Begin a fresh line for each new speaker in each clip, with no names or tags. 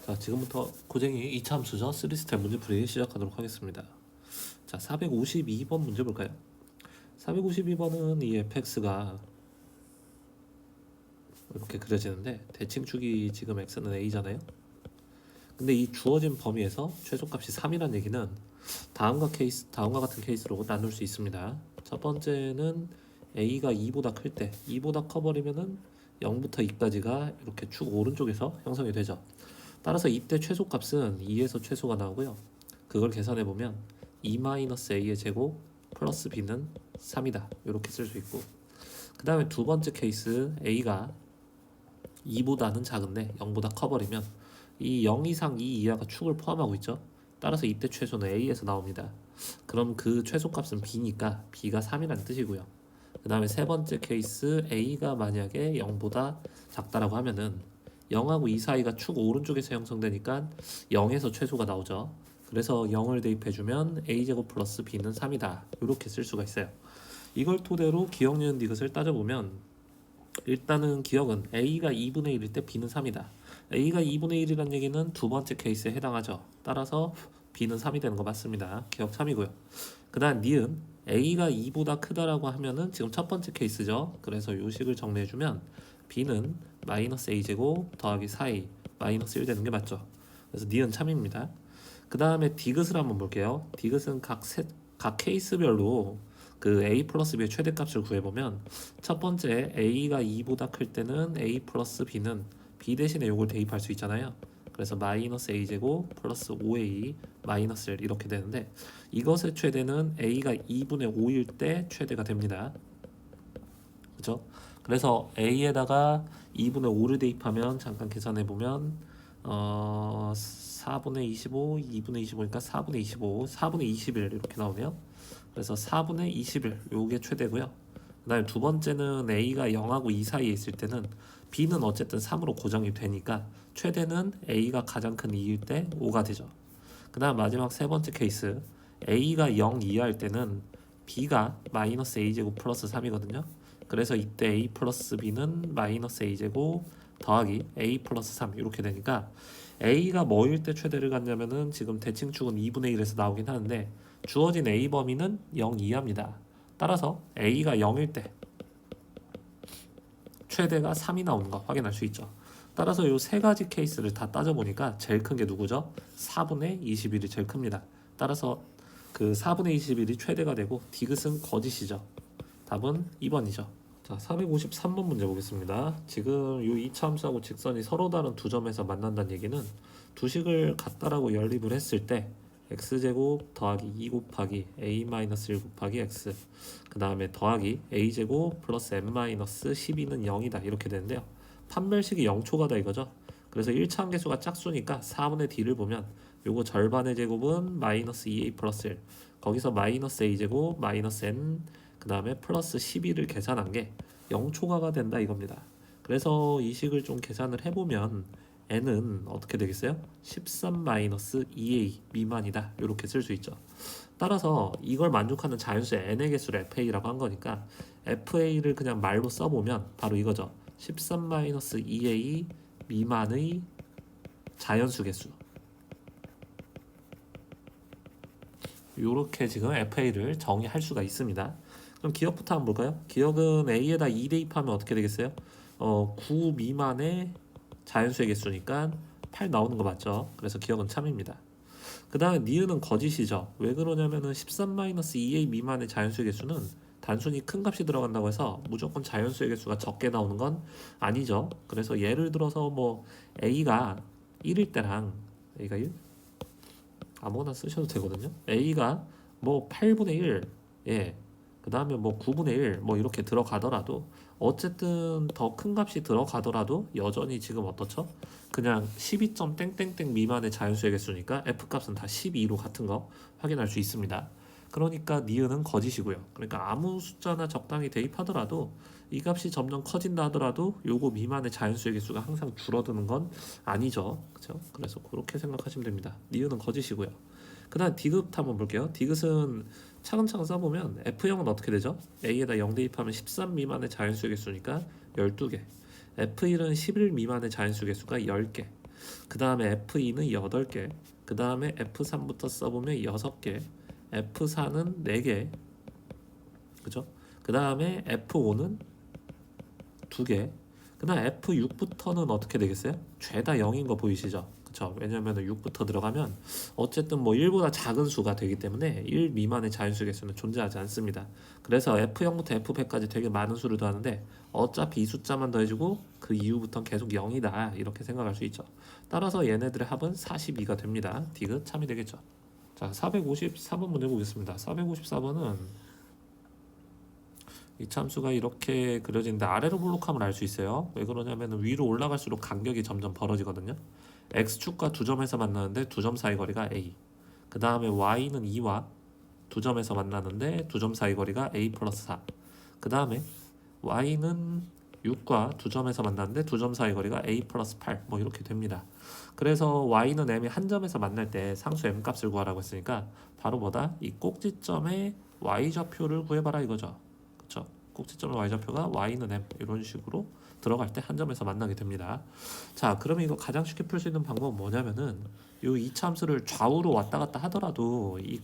자, 지금부터 고쟁이 2차 함수죠. 3스텝 문제풀이 시작하도록 하겠습니다. 자, 452번 문제 볼까요? 452번은 이 fx가 이렇게 그려지는데 대칭축이 지금 x는 a잖아요. 근데 이 주어진 범위에서 최소값이 3이라는 얘기는 다음과 같은 케이스로 나눌 수 있습니다. 첫 번째는 a가 2보다 클 때 2보다 커버리면은 0부터 2까지가 이렇게 축 오른쪽에서 형성이 되죠. 따라서 이때 최소값은 2에서 최소가 나오고요. 그걸 계산해 보면 2-a의 제곱 플러스 b는 3이다. 이렇게 쓸 수 있고, 그 다음에 두 번째 케이스 a가 2보다는 작은데 0보다 커버리면 이 0 이상 2 이하가 축을 포함하고 있죠. 따라서 이때 최소는 a에서 나옵니다. 그럼 그 최소값은 b니까 b가 3이라는 뜻이고요. 그 다음에 세 번째 케이스 a가 만약에 0보다 작다라고 하면은 0하고 2 사이가 축 오른쪽에서 형성되니까 0에서 최소가 나오죠. 그래서 0을 대입해주면 a제곱 플러스 b는 3이다. 이렇게 쓸 수가 있어요. 이걸 토대로 기억, 니은, 디귿을 따져보면 일단은 기억은 a가 2분의 1일 때 b는 3이다. a가 2분의 1이란 얘기는 두 번째 케이스에 해당하죠. 따라서 b는 3이 되는 거 맞습니다. 기억 참이고요. 그 다음 니은 a가 2보다 크다라고 하면은 지금 첫 번째 케이스죠. 그래서 요 식을 정리해주면 b는 마이너스 a제곱 더하기 4a 마이너스 1 되는 게 맞죠. 그래서 니은 참입니다. 그 다음에 디귿을 한번 볼게요. 디귿은 각 케이스별로 그 a 플러스 b의 최대값을 구해보면 첫 번째 a가 2보다 클 때는 a 플러스 b는 b 대신에 요걸 대입할 수 있잖아요. 그래서 마이너스 a제곱 플러스 5a 마이너스 1 이렇게 되는데 이것의 최대는 a가 2분의 5일 때 최대가 됩니다. 그죠? 그래서 a에다가 2분의 5를 대입하면 잠깐 계산해 보면 4분의 25, 2분의 25니까 4분의 25, 4분의 21 이렇게 나오네요. 그래서 4분의 21 요게 최대고요. 그다음에 두 번째는 a가 0하고 2 사이에 있을 때는 b는 어쨌든 3으로 고정이 되니까 최대는 a가 가장 큰 2일 때 5가 되죠. 그다음 마지막 세 번째 케이스 a가 0 이하일 때는 b가 마이너스 a제곱 플러스 3이거든요. 그래서 이때 a 플러스 b는 마이너스 a제곱 더하기 a 플러스 3 이렇게 되니까 a가 뭐일 때 최대를 갖냐면은 지금 대칭축은 2분의 1에서 나오긴 하는데 주어진 a 범위는 0 이하입니다. 따라서 a가 0일 때 최대가 3이 나오는 거 확인할 수 있죠. 따라서 이 세 가지 케이스를 다 따져보니까 제일 큰 게 누구죠? 4분의 21이 제일 큽니다. 따라서 그 4분의 21이 최대가 되고 디귿은 거짓이죠. 답은 2번이죠. 자, 453번 문제 보겠습니다. 지금 이 2차 함수하고 직선이 서로 다른 두 점에서 만난다는 얘기는 두 식을 같다라고 연립을 했을 때 x제곱 더하기 2 곱하기 a-1 곱하기 x 그 다음에 더하기 a제곱 플러스 n-12는 0이다 이렇게 되는데요. 판별식이 0초가다 이거죠. 그래서 1차 함계수가 짝수니까 4분의 d를 보면 요거 절반의 제곱은 마이너스 2a 플러스 1 거기서 마이너스 a제곱 마이너스 n 그 다음에 플러스 12를 계산한 게 0초가가 된다 이겁니다. 그래서 이 식을 좀 계산을 해보면 n은 어떻게 되겠어요? 13-2a 미만이다 이렇게 쓸 수 있죠. 따라서 이걸 만족하는 자연수의 n의 개수를 fa라고 한 거니까 fa를 그냥 말로 써보면 바로 이거죠. 13-2a 미만의 자연수 개수 이렇게 지금 fa를 정의할 수가 있습니다. 그럼 기억부터 한번 볼까요? 기억은 a에다 2 대입하면 어떻게 되겠어요? 9 미만의 자연수의 개수니까 8 나오는 거 맞죠? 그래서 기억은 참입니다. 그 다음에 니은은 거짓이죠. 왜 그러냐면은 13-2a 미만의 자연수의 개수는 단순히 큰 값이 들어간다고 해서 무조건 자연수의 개수가 적게 나오는 건 아니죠. 그래서 예를 들어서 뭐 a가 1일 때랑 a가 1? 아무거나 쓰셔도 되거든요. a가 뭐 8분의 1, 예, 그 다음에 뭐 9분의 1, 뭐 이렇게 들어가더라도 어쨌든 더 큰 값이 들어가더라도 여전히 지금 어떻죠? 그냥 12점 땡땡땡 미만의 자연수의 개수니까 f값은 다 12로 같은 거 확인할 수 있습니다. 그러니까 니은은 거짓이고요. 그러니까 아무 숫자나 적당히 대입하더라도 이 값이 점점 커진다 하더라도 요거 미만의 자연수의 개수가 항상 줄어드는 건 아니죠. 그렇죠? 그래서 그렇게 생각하시면 됩니다. 니은은 거짓이고요. 그 다음 디귿 한번 볼게요. 디귿은 차근차근 써보면 F형은 어떻게 되죠? A에다 0 대입하면 13 미만의 자연수 개수니까 12개. F1은 11 미만의 자연수 개수가 10개. 그 다음에 F2는 8개, 그 다음에 F3부터 써보면 6개, F4는 4개, 그죠? 그 다음에 F5는 2개, 그 다음 F6부터는 어떻게 되겠어요? 죄다 0인 거 보이시죠? 그쵸? 왜냐면 6부터 들어가면 어쨌든 뭐 1보다 작은 수가 되기 때문에 1 미만의 자연수 개수는 존재하지 않습니다. 그래서 F0부터 F100까지 되게 많은 수를 더하는데 어차피 이 숫자만 더해주고 그 이후부터는 계속 0이다 이렇게 생각할 수 있죠. 따라서 얘네들의 합은 42가 됩니다. 디귿 참이 되겠죠. 자, 454번 문제 보겠습니다. 454번은 이 참수가 이렇게 그려지는데 아래로 볼록하면 알 수 있어요. 왜 그러냐면 위로 올라갈수록 간격이 점점 벌어지거든요. x축과 두 점에서 만나는데 두 점 사이 거리가 a. 그 다음에 y는 2와 두 점에서 만나는데 두 점 사이 거리가 a 플러스 4. 그 다음에 y는 6과 두 점에서 만나는데 두 점 사이 거리가 a 플러스 8. 뭐 이렇게 됩니다. 그래서 y는 m이 한 점에서 만날 때 상수 m 값을 구하라고 했으니까 바로 뭐다? 이 꼭지점의 y좌표를 구해봐라 이거죠. 그쵸? 꼭지점의 y좌표가 y는 m 이런 식으로 들어갈 때 한 점에서 만나게 됩니다. 자, 그러면 이거 가장 쉽게 풀 수 있는 방법은 뭐냐면은 요 이차함수를 좌우로 왔다 갔다 하더라도 이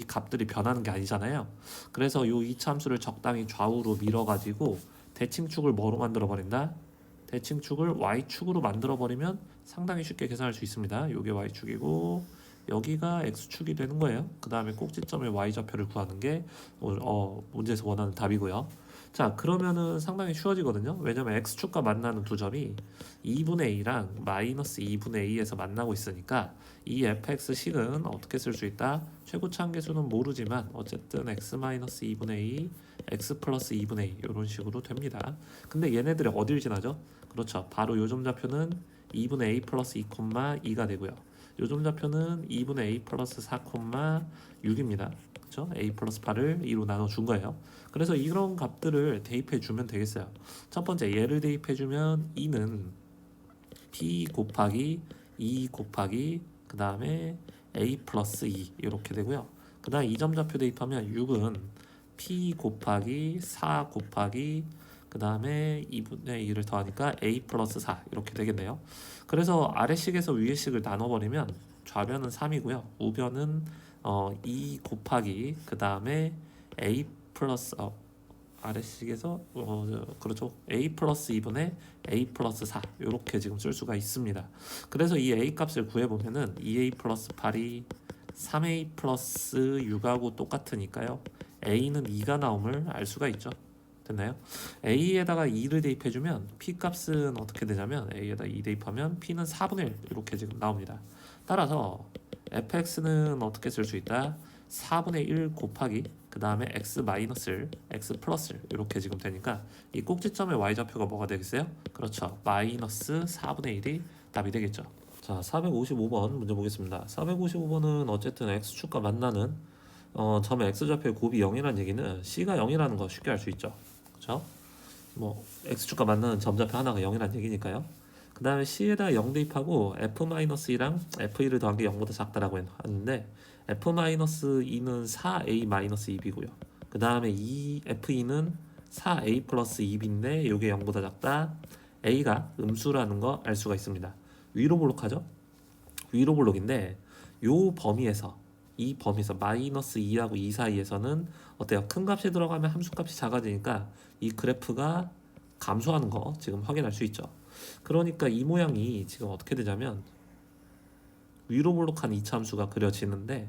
값들이 변하는 게 아니잖아요. 그래서 요 이차함수를 적당히 좌우로 밀어가지고 대칭축을 뭐로 만들어 버린다? 대칭축을 y축으로 만들어 버리면 상당히 쉽게 계산할 수 있습니다. 요게 y축이고 여기가 x축이 되는 거예요. 그 다음에 꼭지점의 y좌표를 구하는 게 문제에서 원하는 답이고요. 자, 그러면은 상당히 쉬워지거든요. 왜냐면 x축과 만나는 두 점이 2분의 a랑 마이너스 2분의 a에서 만나고 있으니까 이 fx식은 어떻게 쓸 수 있다? 최고차 한계수는 모르지만 어쨌든 x 마이너스 2분의 a, x 플러스 2분의 a 이런 식으로 됩니다. 근데 얘네들이 어딜 지나죠? 그렇죠. 바로 요점 좌표는 2분의 a 플러스 2, 2가 되고요. 요점 좌표는 2분의 a 플러스 4, 6입니다. 그렇죠? a 플러스 8을 2로 나눠준 거예요. 그래서 이런 값들을 대입해 주면 되겠어요. 첫 번째 얘를 대입해 주면 2는 p 곱하기 2 곱하기 그 다음에 a 플러스 2 이렇게 되고요. 그 다음 2점 좌표 대입하면 6은 p 곱하기 4 곱하기 그 다음에 2분의 2를 더하니까 a 플러스 4 이렇게 되겠네요. 그래서 아래식에서 위에식을 나눠버리면 좌변은 3이고요. 우변은 2 곱하기 그 다음에 a 플러스 아래식에서 그렇죠. a 플러스 2분의 a 플러스 4 이렇게 지금 쓸 수가 있습니다. 그래서 이 a 값을 구해보면은 2a 플러스 8이 3a 플러스 6하고 똑같으니까요. a는 2가 나옴을 알 수가 있죠. 됐나요? a에다가 2를 대입해주면 p 값은 어떻게 되냐면 a에다 2 대입하면 p는 4분의 1 이렇게 지금 나옵니다. 따라서 fx는 어떻게 쓸 수 있다? 4분의 1 곱하기 그 다음에 x 마이너스 x 플러스 이렇게 지금 되니까 이 꼭지점의 y좌표가 뭐가 되겠어요? 그렇죠. 마이너스 4분의 1이 답이 되겠죠. 자, 455번 문제 보겠습니다. 455번은 어쨌든 x축과 만나는 점의 x좌표의 곱이 0이라는 얘기는 c가 0이라는 거 쉽게 알 수 있죠. 그렇죠? 뭐 x축과 만나는 점좌표 하나가 0이라는 얘기니까요. 그 다음에 c에다 0 대입하고 f-2랑 f1을 더한 게 0보다 작다라고 하는데 f-2는 4a-2b고요. 그 다음에 f2는 4a 플러스 2b인데 이게 0보다 작다. a가 음수라는 거 알 수가 있습니다. 위로 볼록하죠? 위로 볼록인데 요 범위에서 이 범위에서 마이너스 2하고 2 사이에서는 어때요? 큰 값이 들어가면 함수값이 작아지니까 이 그래프가 감소하는 거 지금 확인할 수 있죠. 그러니까 이 모양이 지금 어떻게 되냐면 위로 볼록한 이차함수가 그려지는데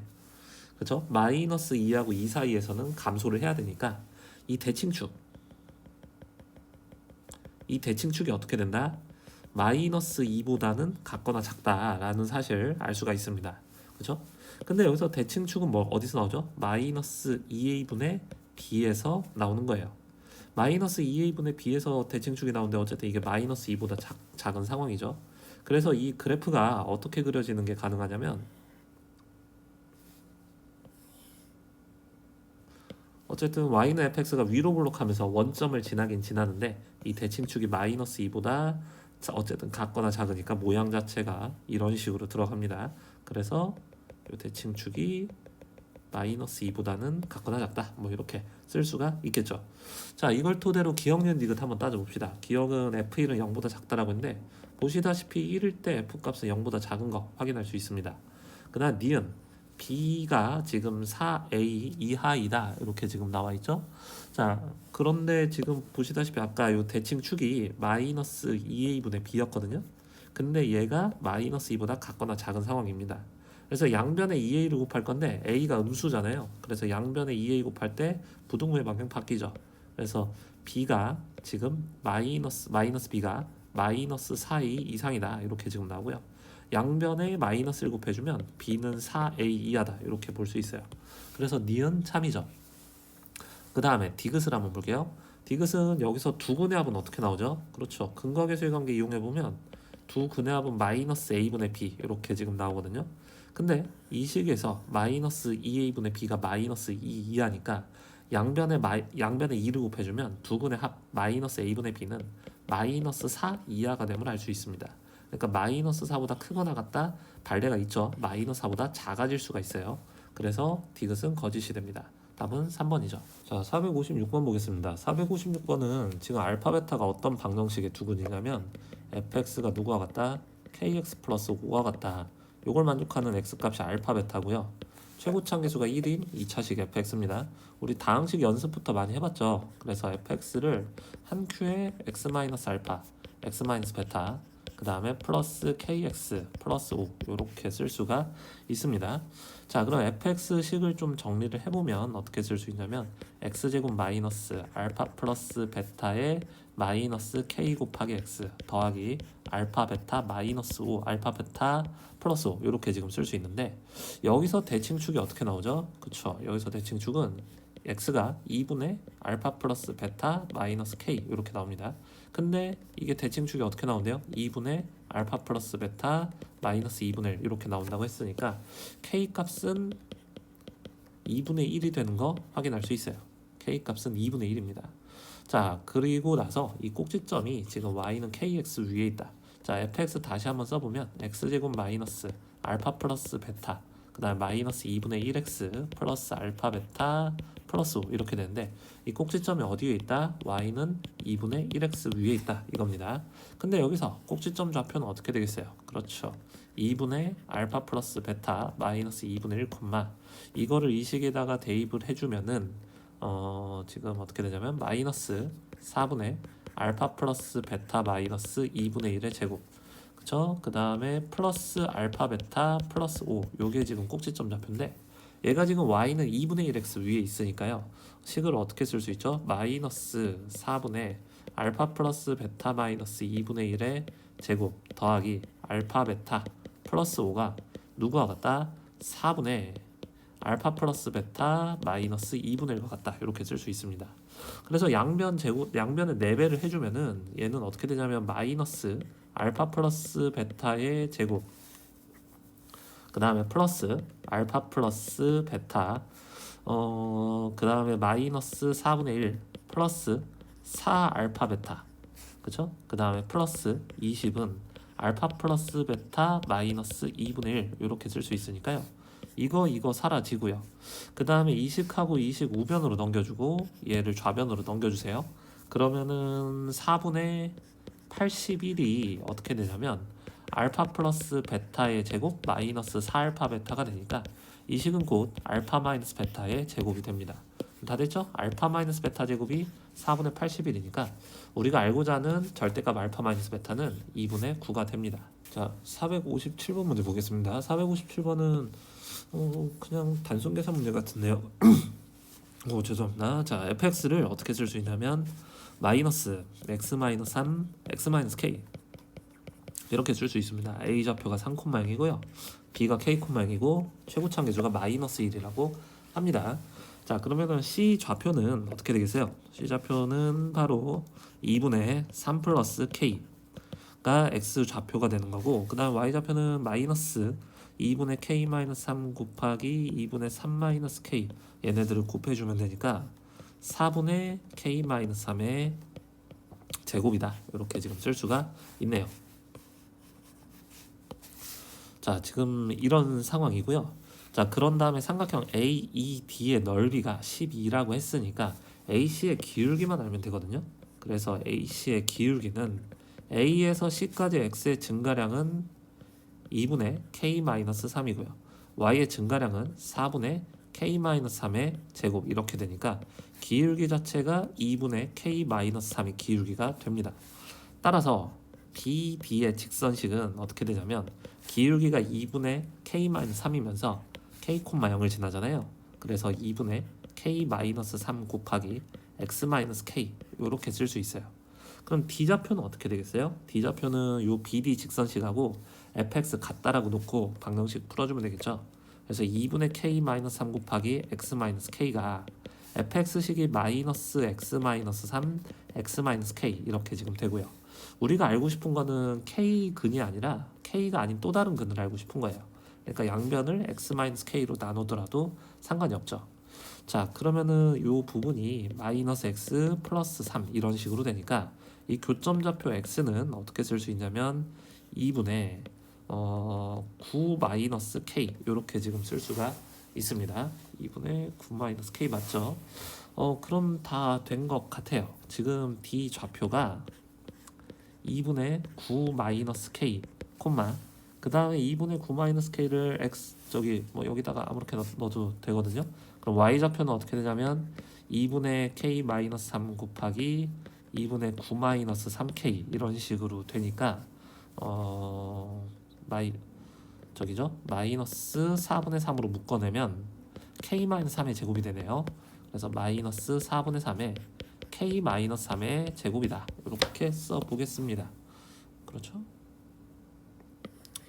그렇죠? 마이너스 2하고 2 사이에서는 감소를 해야 되니까 이 대칭축이 어떻게 된다? 마이너스 2보다는 같거나 작다라는 사실을 알 수가 있습니다. 그렇죠? 근데 여기서 대칭축은 뭐 어디서 나오죠? 마이너스 2a분의 b에서 나오는 거예요. 마이너스 2a분의 b에서 대칭축이 나오는데 어쨌든 이게 마이너스 2보다 작은 상황이죠. 그래서 이 그래프가 어떻게 그려지는 게 가능하냐면 어쨌든 y는 fx가 위로 볼록하면서 원점을 지나긴 지나는데 이 대칭축이 마이너스 2보다 어쨌든 같거나 작으니까 모양 자체가 이런 식으로 들어갑니다. 그래서 이 대칭축이 마이너스 2보다는 같거나 작다. 뭐 이렇게 쓸 수가 있겠죠. 자, 이걸 토대로 기억년 디귿 한번 따져봅시다. 기억은 F1은 0보다 작다라고 했는데 보시다시피 1일 때 F값은 0보다 작은 거 확인할 수 있습니다. 그다음 니은 B가 지금 4A 이하이다 이렇게 지금 나와 있죠. 자, 그런데 지금 보시다시피 아까 요 대칭 축이 마이너스 2A분의 B였거든요. 근데 얘가 마이너스 2보다 같거나 작은 상황입니다. 그래서 양변에 2A를 곱할 건데 A가 음수잖아요. 그래서 양변에 2A 곱할 때 부등호의 방향 바뀌죠. 그래서 B가 지금 마이너스 B가 마이너스 4A 이상이다 이렇게 지금 나오고요. 양변에 마이너스를 곱해주면 B는 4A 이하다 이렇게 볼 수 있어요. 그래서 니은 참이죠. 그 다음에 디귿을 한번 볼게요. 디귿은 여기서 두 근의 합은 어떻게 나오죠? 그렇죠. 근각의 관계 이용해보면 두 근의 합은 마이너스 A분의 B 이렇게 지금 나오거든요. 근데 이 식에서 마이너스 2A분의 B가 마이너스 2 이하니까 양변에 2를 곱해주면 두 근의 합 마이너스 A분의 B는 마이너스 4 이하가 됨을 알 수 있습니다. 그러니까 마이너스 4보다 크거나 같다 반대가 있죠. 마이너스 4보다 작아질 수가 있어요. 그래서 디귿은 거짓이 됩니다. 답은 3번이죠. 자, 456번 보겠습니다. 456번은 지금 알파 베타가 어떤 방정식의 두 근이냐면 fx가 누구와 같다? kx 플러스 5와 같다. 요걸 만족하는 x값이 알파 베타고요. 최고차 계수가 1인 2차식 fx입니다. 우리 다항식 연습부터 많이 해봤죠. 그래서 fx를 한 큐에 x-알파, x-베타, 그 다음에 플러스 kx 플러스 5 이렇게 쓸 수가 있습니다. 자, 그럼 fx식을 좀 정리를 해보면 어떻게 쓸 수 있냐면 x제곱 마이너스 알파 플러스 베타의 마이너스 k 곱하기 x 더하기 알파 베타 마이너스 5 알파 베타 플러스 5 이렇게 지금 쓸 수 있는데 여기서 대칭축이 어떻게 나오죠? 그쵸, 여기서 대칭축은 x가 2분의 알파 플러스 베타 마이너스 k 이렇게 나옵니다. 근데 이게 대칭축이 어떻게 나온대요? 2분의 알파 플러스 베타 마이너스 2분의 1 이렇게 나온다고 했으니까 k 값은 2분의 1이 되는 거 확인할 수 있어요. k 값은 2분의 1입니다. 자, 그리고 나서 이 꼭지점이 지금 y는 kx 위에 있다. 자, fx 다시 한번 써보면 x제곱 마이너스 알파 플러스 베타 그 다음에 마이너스 2분의 1x 플러스 알파 베타 플러스 5 이렇게 되는데 이 꼭지점이 어디에 있다? y는 2분의 1x 위에 있다 이겁니다. 근데 여기서 꼭지점 좌표는 어떻게 되겠어요? 그렇죠. 2분의 알파 플러스 베타 마이너스 2분의 1 콤마 이거를 이 식에다가 대입을 해주면은 지금 어떻게 되냐면 마이너스 4분의 알파 플러스 베타 마이너스 2분의 1의 제곱 그쵸? 그 다음에 플러스 알파 베타 플러스 5 요게 지금 꼭지점 좌표인데 얘가 지금 y는 2분의 1x 위에 있으니까요. 식을 어떻게 쓸 수 있죠? 마이너스 4분의 알파 플러스 베타 마이너스 2분의 1의 제곱 더하기 알파 베타 플러스 5가 누구와 같다? 4분의 알파 플러스 베타 마이너스 2분의 1과 같다 이렇게 쓸 수 있습니다. 그래서 양변의 4배를 해주면은 얘는 어떻게 되냐면 마이너스 알파 플러스 베타의 제곱 그 다음에 플러스 알파 플러스 베타 그 다음에 마이너스 4분의 1 플러스 4 알파 베타 그쵸? 그 다음에 플러스 20은 알파 플러스 베타 마이너스 2분의 1 이렇게 쓸 수 있으니까요. 이거 사라지고요. 그 다음에 이식하고 이식 우변으로 넘겨주고 얘를 좌변으로 넘겨주세요. 그러면은 4분의 81이 어떻게 되냐면 알파 플러스 베타의 제곱 마이너스 4알파 베타가 되니까 이 식은 곧 알파 마이너스 베타의 제곱이 됩니다. 다 됐죠? 알파 마이너스 베타 제곱이 4분의 81이니까 우리가 알고자 하는 절대값 알파 마이너스 베타는 2분의 9가 됩니다. 자, 457번 문제 보겠습니다. 457번은 그냥 단순 계산 문제 같은데요. 죄송합니다. 자, fx를 어떻게 쓸 수 있냐면 마이너스 x 마이너스 3 x 마이너스 k 이렇게 쓸 수 있습니다. a 좌표가 3,0이고요. b가 k,이고 최고차 계수가 마이너스 1이라고 합니다. 자, 그러면은 c 좌표는 어떻게 되겠어요? c 좌표는 바로 2분의 3 플러스 k가 x 좌표가 되는 거고 그 다음 y 좌표는 마이너스 2분의 k 마이너스 3 곱하기 2분의 3 마이너스 k 얘네들을 곱해주면 되니까 4분의 k 마이너스 3의 제곱이다 이렇게 지금 쓸 수가 있네요. 자, 지금 이런 상황이고요. 자, 그런 다음에 삼각형 AED의 넓이가 12라고 했으니까 AC의 기울기만 알면 되거든요. 그래서 AC의 기울기는 A에서 C까지 X의 증가량은 2분의 K-3이고요. Y의 증가량은 4분의 K-3의 제곱 이렇게 되니까 기울기 자체가 2분의 K-3이 기울기가 됩니다. 따라서 BD의 직선식은 어떻게 되냐면 기울기가 2분의 K-3이면서 K,0을 지나잖아요. 그래서 2분의 K-3 곱하기 X-K 이렇게 쓸 수 있어요. 그럼 D좌표는 어떻게 되겠어요? D좌표는 요 BD 직선식하고 fx 같다라고 놓고 방정식 풀어주면 되겠죠. 그래서 2분의 K-3 곱하기 X-K가 fx식이 마이너스 X-3 X-K 이렇게 지금 되고요. 우리가 알고 싶은 거는 K근이 아니라 K가 아닌 또 다른 근을 알고 싶은 거예요. 그러니까 양변을 X-K로 나누더라도 상관이 없죠. 자, 그러면은 요 부분이 마이너스 X 플러스 3 이런 식으로 되니까 이 교점좌표 X는 어떻게 쓸 수 있냐면 2분의 9 마이너스 K 이렇게 지금 쓸 수가 있습니다. 2분의 9 마이너스 K 맞죠? 그럼 다 된 것 같아요. 지금 D 좌표가 2분의 9 마이너스 K 콤마 그 다음에 2분의 9 마이너스 K를 X 저기 뭐 여기다가 아무렇게 넣어도 되거든요. 그럼 Y 좌표는 어떻게 되냐면 2분의 K 마이너스 3 곱하기 2분의 9 마이너스 3K 이런 식으로 되니까 저기죠 마이너스 4분의 3으로 묶어내면 K 마이너스 3의 제곱이 되네요. 그래서 마이너스 4분의 3의 K 마이너스 3의 제곱이다 이렇게 써보겠습니다. 그렇죠?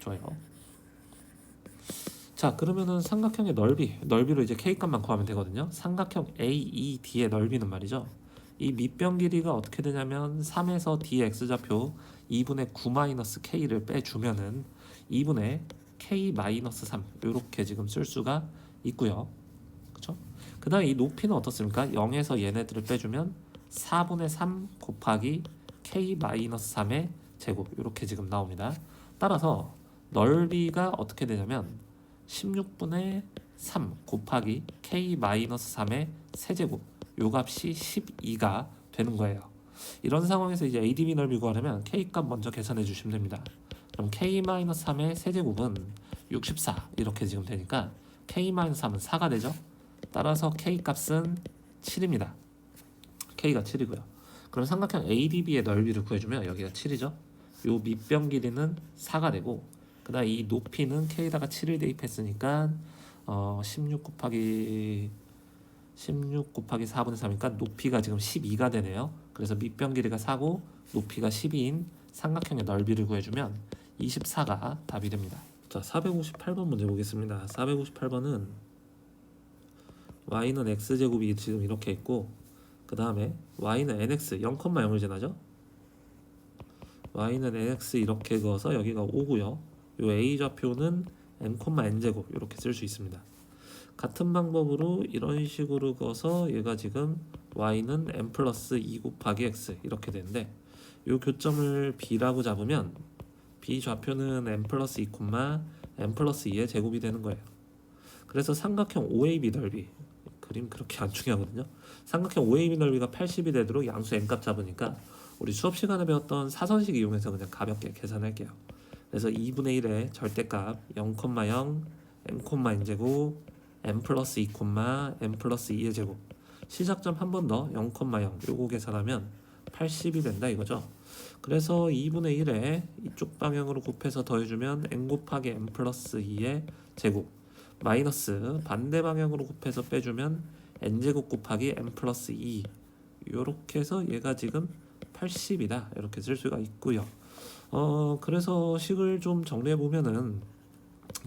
좋아요. 자, 그러면은 삼각형의 넓이로 이제 K 값만 구하면 되거든요. 삼각형 AED의 넓이는 말이죠. 이 밑변 길이가 어떻게 되냐면 3에서 DX 좌표 2분의 9-K를 빼주면은 2분의 K-3 이렇게 지금 쓸 수가 있고요. 그렇죠? 그 다음에 이 높이는 어떻습니까? 0에서 얘네들을 빼주면 4분의 3 곱하기 K-3의 제곱 이렇게 지금 나옵니다. 따라서 넓이가 어떻게 되냐면 16분의 3 곱하기 K-3의 세제곱 요 값이 12가 되는 거예요. 이런 상황에서 이제 ADB 넓이 구하려면 K 값 먼저 계산해 주시면 됩니다. 그럼 K-3의 세제곱은 64 이렇게 지금 되니까 K-3은 4가 되죠. 따라서 K 값은 7입니다. K가 7이고요. 그럼 삼각형 ADB의 넓이를 구해주면 여기가 7이죠. 요 밑변 길이는 4가 되고 그 다음 이 높이는 K에다가 7을 대입했으니까 16 곱하기 4분의 3이니까 높이가 지금 12가 되네요. 그래서 밑변 길이가 4고 높이가 12인 삼각형의 넓이를 구해주면 24가 답이 됩니다. 자, 458번 문제 보겠습니다. 458번은 y는 x제곱이 지금 이렇게 있고 그 다음에 y는 nx 0,0을 지나죠. y는 nx 이렇게 그어서 여기가 5고요. 요 a 좌표는 n,n제곱 이렇게 쓸 수 있습니다. 같은 방법으로 이런 식으로 그어서 얘가 지금 y는 n 플러스 2 곱하기 x 이렇게 되는데 요 교점을 b라고 잡으면 b 좌표는 n 플러스 2, n 플러스 2의 제곱이 되는 거예요. 그래서 삼각형 OAB 넓이 그림 그렇게 안 중요하거든요. 삼각형 OAB 넓이가 80이 되도록 양수 n값 잡으니까 우리 수업 시간에 배웠던 사선식 이용해서 그냥 가볍게 계산할게요. 그래서 2분의 1의 절대값 0,0 n,n제곱 n 플러스 2, n 플러스 2의 제곱 시작점 한 번 더 0,0 요거 계산하면 80이 된다 이거죠. 그래서 2분의 1에 이쪽 방향으로 곱해서 더해주면 n 곱하기 n 플러스 2의 제곱 마이너스 반대 방향으로 곱해서 빼주면 n제곱 곱하기 n 플러스 2 요렇게 해서 얘가 지금 80이다 이렇게 쓸 수가 있고요. 그래서 식을 좀 정리해보면은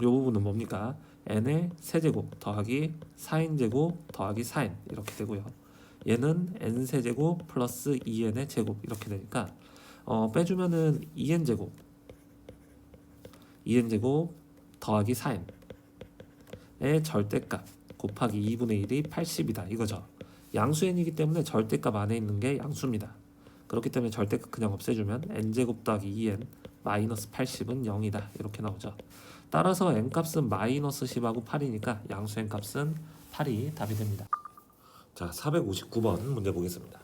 요 부분은 뭡니까? n의 세제곱 더하기 4n제곱 더하기 4n 이렇게 되고요. 얘는 n세제곱 플러스 2n의 제곱 이렇게 되니까 빼주면은 2n제곱 더하기 4n의 절대값 곱하기 2분의 1이 80이다 이거죠. 양수 n이기 때문에 절대값 안에 있는 게 양수입니다. 그렇기 때문에 절대값 그냥 없애주면 n제곱 더하기 2n 마이너스 80은 0이다 이렇게 나오죠. 따라서 n값은 마이너스 10하고 8이니까 양수 n값은 8이 답이 됩니다. 자, 459번 문제 보겠습니다.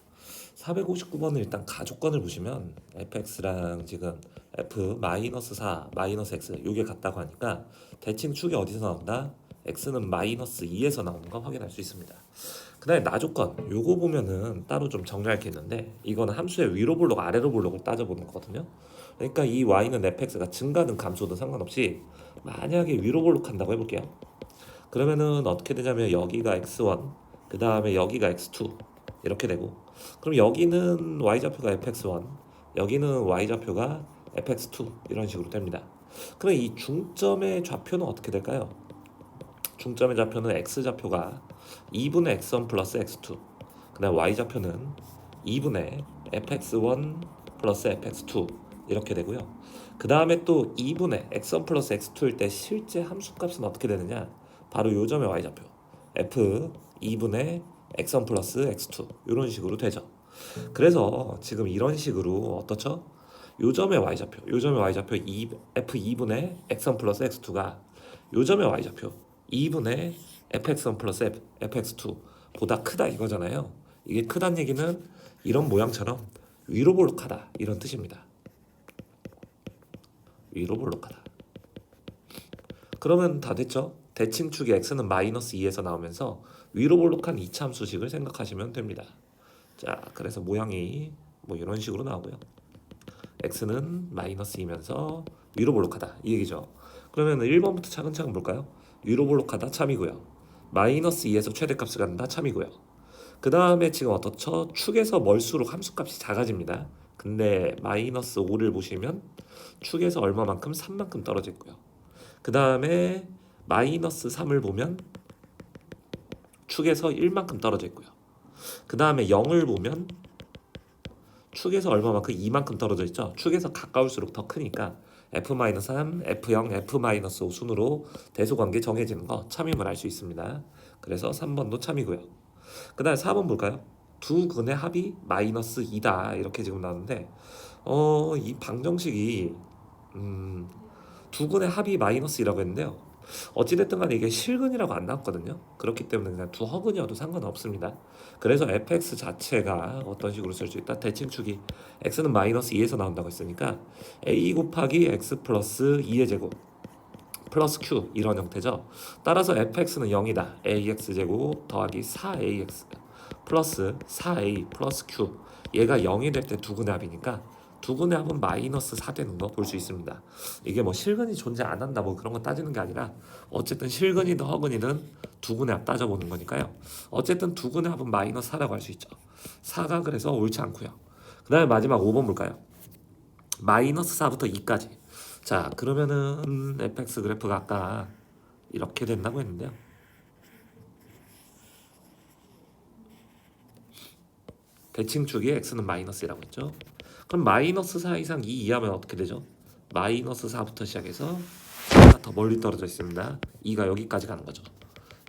459번은 일단 가족권을 보시면 fx랑 지금 f 마이너스 4 마이너스 x 이게 같다고 하니까 대칭 축이 어디서 나온다? x는 마이너스 2에서 나오는 거 확인할 수 있습니다. 그 다음에 나조건 요거 보면은 따로 좀 정리할 게 있는데 이거는 함수의 위로 볼록 아래로 볼록을 따져보는 거거든요. 그러니까 이 y는 fx가 증가든 감소든 상관없이 만약에 위로 볼록 한다고 해볼게요. 그러면은 어떻게 되냐면 여기가 x1 그 다음에 여기가 x2 이렇게 되고 그럼 여기는 y좌표가 fx1 여기는 y좌표가 fx2 이런 식으로 됩니다. 그럼 이 중점의 좌표는 어떻게 될까요? 중점의 좌표는 x좌표가 2분의 x1 플러스 x2 그 다음 y좌표는 2분의 fx1 플러스 fx2 이렇게 되고요. 그 다음에 또 2분의 x1 플러스 x2일 때 실제 함수값은 어떻게 되느냐 바로 요점의 y좌표 f 2분의 x1 플러스 x2 이런 식으로 되죠. 그래서 지금 이런 식으로 어떻죠? 요점의 y좌표 f2분의 x1 플러스 x2가 요점의 y좌표 2분의 fx1 플러스 fx2 보다 크다 이거잖아요. 이게 크다는 얘기는 이런 모양처럼 위로 볼록하다 이런 뜻입니다. 위로 볼록하다. 그러면 다 됐죠? 대칭축이 x는 마이너스 2에서 나오면서 위로 볼록한 이차함수식을 생각하시면 됩니다. 자, 그래서 모양이 뭐 이런 식으로 나오고요. x는 마이너스 2면서 위로 볼록하다 이 얘기죠. 그러면 1번부터 차근차근 볼까요? 위로 볼록하다 참이고요. 마이너스 2에서 최대값을 갖는다 참이고요. 그 다음에 지금 어떻죠? 축에서 멀수록 함수값이 작아집니다. 근데 마이너스 5를 보시면 축에서 얼마만큼? 3만큼 떨어져 있고요. 그 다음에 마이너스 3을 보면 축에서 1만큼 떨어져 있고요. 그 다음에 0을 보면 축에서 얼마만큼? 2만큼 떨어져 있죠. 축에서 가까울수록 더 크니까 f-3, f0, f-5 순으로 대소관계 정해지는 거 참임을 알 수 있습니다. 그래서 3번도 참이고요. 그 다음에 4번 볼까요? 두 근의 합이 마이너스 2다 이렇게 지금 나오는데 이 방정식이 두 근의 합이 마이너스 2라고 했는데요. 어찌됐든 간에 이게 실근이라고 안 나왔거든요. 그렇기 때문에 그냥 두 허근이어도 상관없습니다. 그래서 fx 자체가 어떤 식으로 쓸 수 있다? 대칭축이 x는 마이너스 2에서 나온다고 했으니까 a 곱하기 x 플러스 2의 제곱 플러스 q 이런 형태죠. 따라서 fx는 0이다. ax제곱 더하기 4ax 플러스 4a 플러스 q 얘가 0이 될 때 두 근의 합이니까 두 근의 합은 마이너스 4 되는 거 볼 수 있습니다. 이게 뭐 실근이 존재 안 한다 뭐 그런 거 따지는 게 아니라 어쨌든 실근이든 허근이든 두 근의 합 따져보는 거니까요. 어쨌든 두 근의 합은 마이너스 4라고 할 수 있죠. 4가 그래서 옳지 않고요. 그 다음에 마지막 5번 볼까요? 마이너스 4부터 2까지. 자, 그러면은 fx 그래프가 아까 이렇게 된다고 했는데요. 대칭축이 x는 마이너스라고 했죠. 그럼 마이너스 4 이상 2 이하면 어떻게 되죠? 마이너스 4부터 시작해서 4가 더 멀리 떨어져 있습니다. 2가 여기까지 가는 거죠.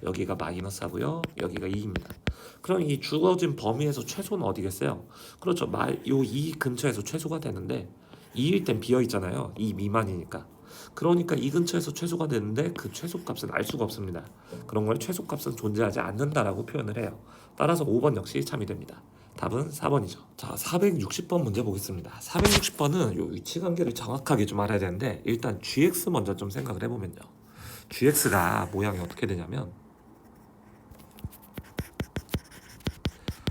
여기가 마이너스 하고요. 여기가 2입니다. 그럼 이 주어진 범위에서 최소는 어디겠어요? 그렇죠. 요 2 근처에서 최소가 되는데 2일 땐 비어 있잖아요. 2 미만이니까. 그러니까 이 근처에서 최소가 되는데 그 최소값은 알 수가 없습니다. 그런 걸 최소값은 존재하지 않는다라고 표현을 해요. 따라서 5번 역시 참이 됩니다. 답은 4번이죠. 자, 460번 문제 보겠습니다. 460번은 요 위치 관계를 정확하게 좀 알아야 되는데 일단 gx 먼저 좀 생각을 해보면요. gx가 모양이 어떻게 되냐면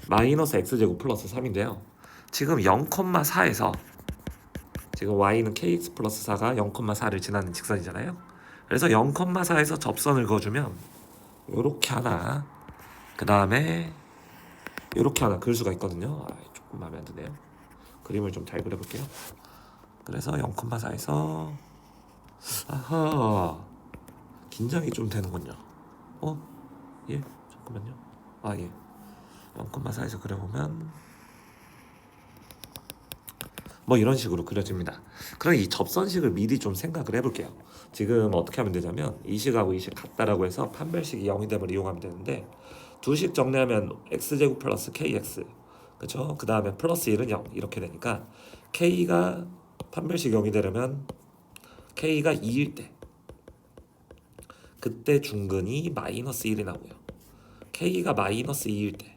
마이너스 x제곱 플러스 3인데요. 지금 0,4에서 지금 y는 kx 플러스 4가 0,4를 지나는 직선이잖아요. 그래서 0,4에서 접선을 그어주면 요렇게 하나 그 다음에 요렇게 하나 그릴 수가 있거든요. 조금 마음에 안 드네요. 그림을 좀 잘 그려볼게요. 그래서 0,4에서 아하 긴장이 좀 되는군요. 예 잠깐만요. 예 0,4에서 그려보면 뭐 이런 식으로 그려집니다. 그럼 이 접선식을 미리 좀 생각을 해볼게요. 지금 어떻게 하면 되냐면 이 식하고 이 식 같다라고 해서 판별식이 0이 됨을 이용하면 되는데 두 식 정리하면 x제곱 플러스 kx 그렇죠? 그 다음에 플러스 1은 0 이렇게 되니까 k가 판별식 0이 되려면 k가 2일 때 그때 중근이 마이너스 1이 나고요. K가 마이너스 2일 때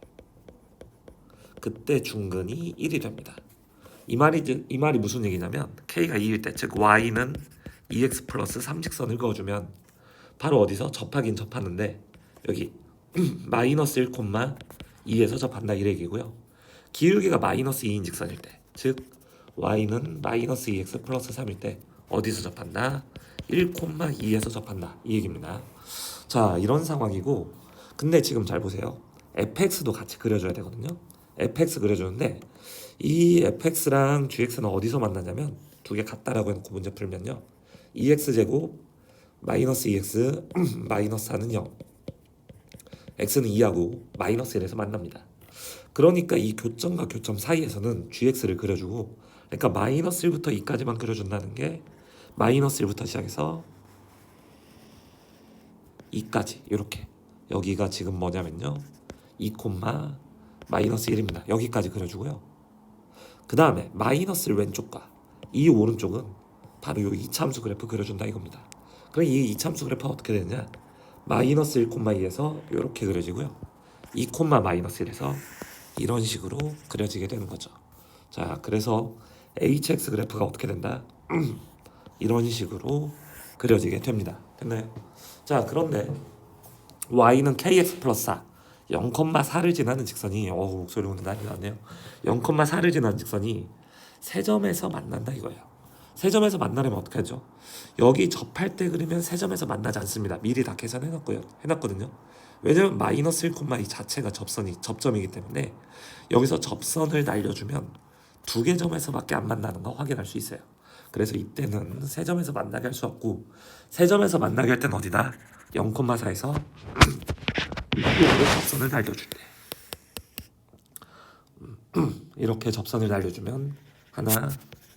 그때 중근이 1이 됩니다. 이 말이 무슨 얘기냐면 K가 2일 때, 즉 Y는 2x 플러스 3직선을 그어주면 바로 어디서 접하긴 접하는데 여기 마이너스 1, 2에서 접한다 이 얘기고요. 기울기가 마이너스 2인 직선일 때, 즉 Y는 마이너스 2x 플러스 3일 때 어디서 접한다? 1, 2에서 접한다 이 얘기입니다. 자, 이런 상황이고, 근데 지금 잘 보세요. fx도 같이 그려줘야 되거든요. fx 그려주는데 이 fx랑 gx는 어디서 만나냐면 두 개 같다라고 해놓고 문제 풀면요, 2x제곱 마이너스 2x 마이너스 4는 0, x는 2하고 마이너스 1에서 만납니다. 그러니까 이 교점과 교점 사이에서는 gx를 그려주고, 그러니까 마이너스 1부터 2까지만 그려준다는 게 마이너스 1부터 시작해서 2까지 이렇게, 여기가 지금 뭐냐면요 2, 마이너스 1입니다. 여기까지 그려주고요. 그 다음에 마이너스 1 왼쪽과 이 오른쪽은 바로 이 이차함수 그래프 그려준다 이겁니다. 그럼 이 이차함수 그래프가 어떻게 되느냐, 마이너스 1, 2에서 이렇게 그려지고요, 2, 마이너스 1에서 이런 식으로 그려지게 되는 거죠. 자, 그래서 hx 그래프가 어떻게 된다? 이런 식으로 그려지게 됩니다. 됐나요? 자, 그런데 y는 kx 플러스 4, 0,4를 지나는 직선이, 목소리 오늘 난리 났네요. 0,4를 지나는 직선이 세 점에서 만난다 이거예요. 세 점에서 만나려면 어떻게 하죠? 여기 접할 때 그리면 세 점에서 만나지 않습니다. 미리 다 해놨거든요. 왜냐면 마이너스 1,2 자체가 접점이기 때문에 여기서 접선을 날려주면 두 개 점에서밖에 안 만나는 거 확인할 수 있어요. 그래서 이때는 세 점에서 만나게 할 수 없고, 세 점에서 만나게 할 때는 어디다? 0,4에서 이쪽으로 접선을 날려줄 때 이렇게 접선을 날려주면 하나,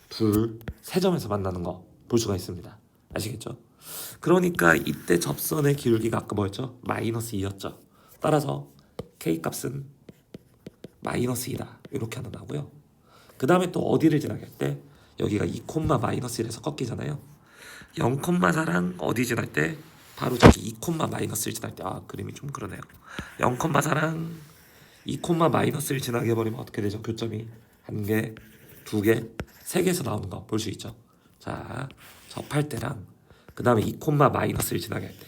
둘, 세 점에서 만나는 거 볼 수가 있습니다. 아시겠죠? 그러니까 이때 접선의 기울기가 아까 뭐였죠? 마이너스 2였죠. 따라서 K 값은 마이너스 2다 이렇게 하나 나오고요. 그 다음에 또 어디를 지나게 할 때 여기가 2, 마이너스 1에서 꺾이잖아요. 0,4랑 어디 지날 때 바로 저기 2, 마이너스 1 지날 때, 그림이 좀 그러네요. 0,4랑 2, 마이너스 1 지나게 해버리면 어떻게 되죠? 교점이 한 개, 두 개, 세 개에서 나오는 거 볼 수 있죠. 자, 접할 때랑 그 다음에 2, 마이너스 1 지나게 할 때,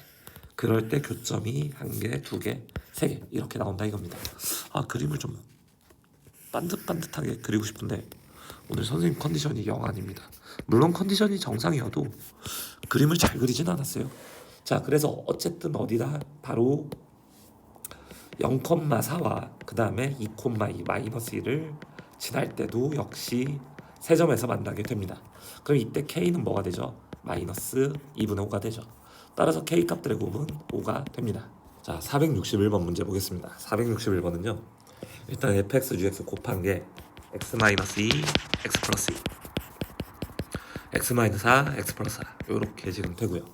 그럴 때 교점이 한 개, 두 개, 세 개 이렇게 나온다 이겁니다. 그림을 좀 반듯반듯하게 그리고 싶은데 오늘 선생님 컨디션이 영 아닙니다. 물론 컨디션이 정상이어도 그림을 잘 그리진 않았어요. 자, 그래서 어쨌든 어디다 바로 0,4와 그 다음에 2, 마이너스 1을 지날 때도 역시 세 점에서 만나게 됩니다. 그럼 이때 K는 뭐가 되죠? 마이너스 2분의 5가 되죠. 따라서 K 값들의 곱은 5가 됩니다. 자, 461번 문제 보겠습니다. 461번은요, 일단 fx, gx 곱한 게 x-2, x 플러스 2, x-4, x 플러스 4 이렇게 지금 되고요.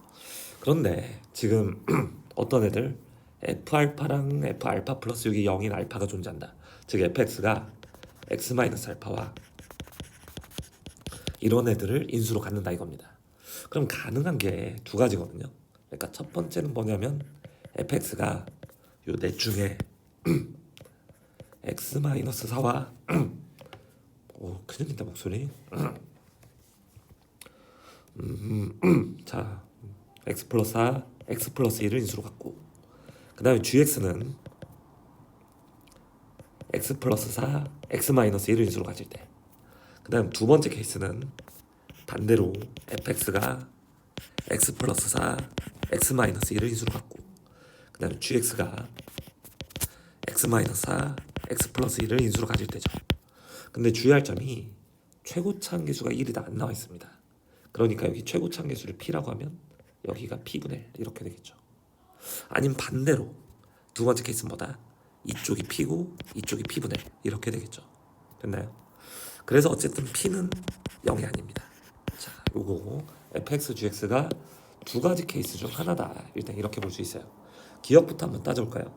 그런데 지금 어떤 애들 f알파랑 f알파 플러스 여기 0인 알파가 존재한다. 즉 fx가 x-알파와 이런 애들을 인수로 갖는다 이겁니다. 그럼 가능한 게 두 가지거든요. 그러니까 첫 번째는 뭐냐면 fx가 요 넷 중에 x-4와 큰일인다 목소리. 자, x 플러스 4, x 플러스 1을 인수로 갖고, 그 다음에 gx는 x 플러스 4, x 마이너스 1을 인수로 가질 때, 그 다음 두 번째 케이스는 반대로 fx가 x 플러스 4, x 마이너스 1을 인수로 갖고, 그 다음에 gx가 x 마이너스 4, x 플러스 1을 인수로 가질 때죠. 근데 주의할 점이 최고차 한계수가 1이다 안 나와 있습니다. 그러니까 여기 최고차 한계수를 p라고 하면 여기가 p분의 1 이렇게 되겠죠. 아니면 반대로 두 번째 케이스는 뭐다? 이쪽이 p고 이쪽이 p분의 1 이렇게 되겠죠. 됐나요? 그래서 어쨌든 p는 0이 아닙니다. 자, 요거 fx, gx가 두 가지 케이스 중 하나다. 일단 이렇게 볼 수 있어요. 기억부터 한번 따져볼까요?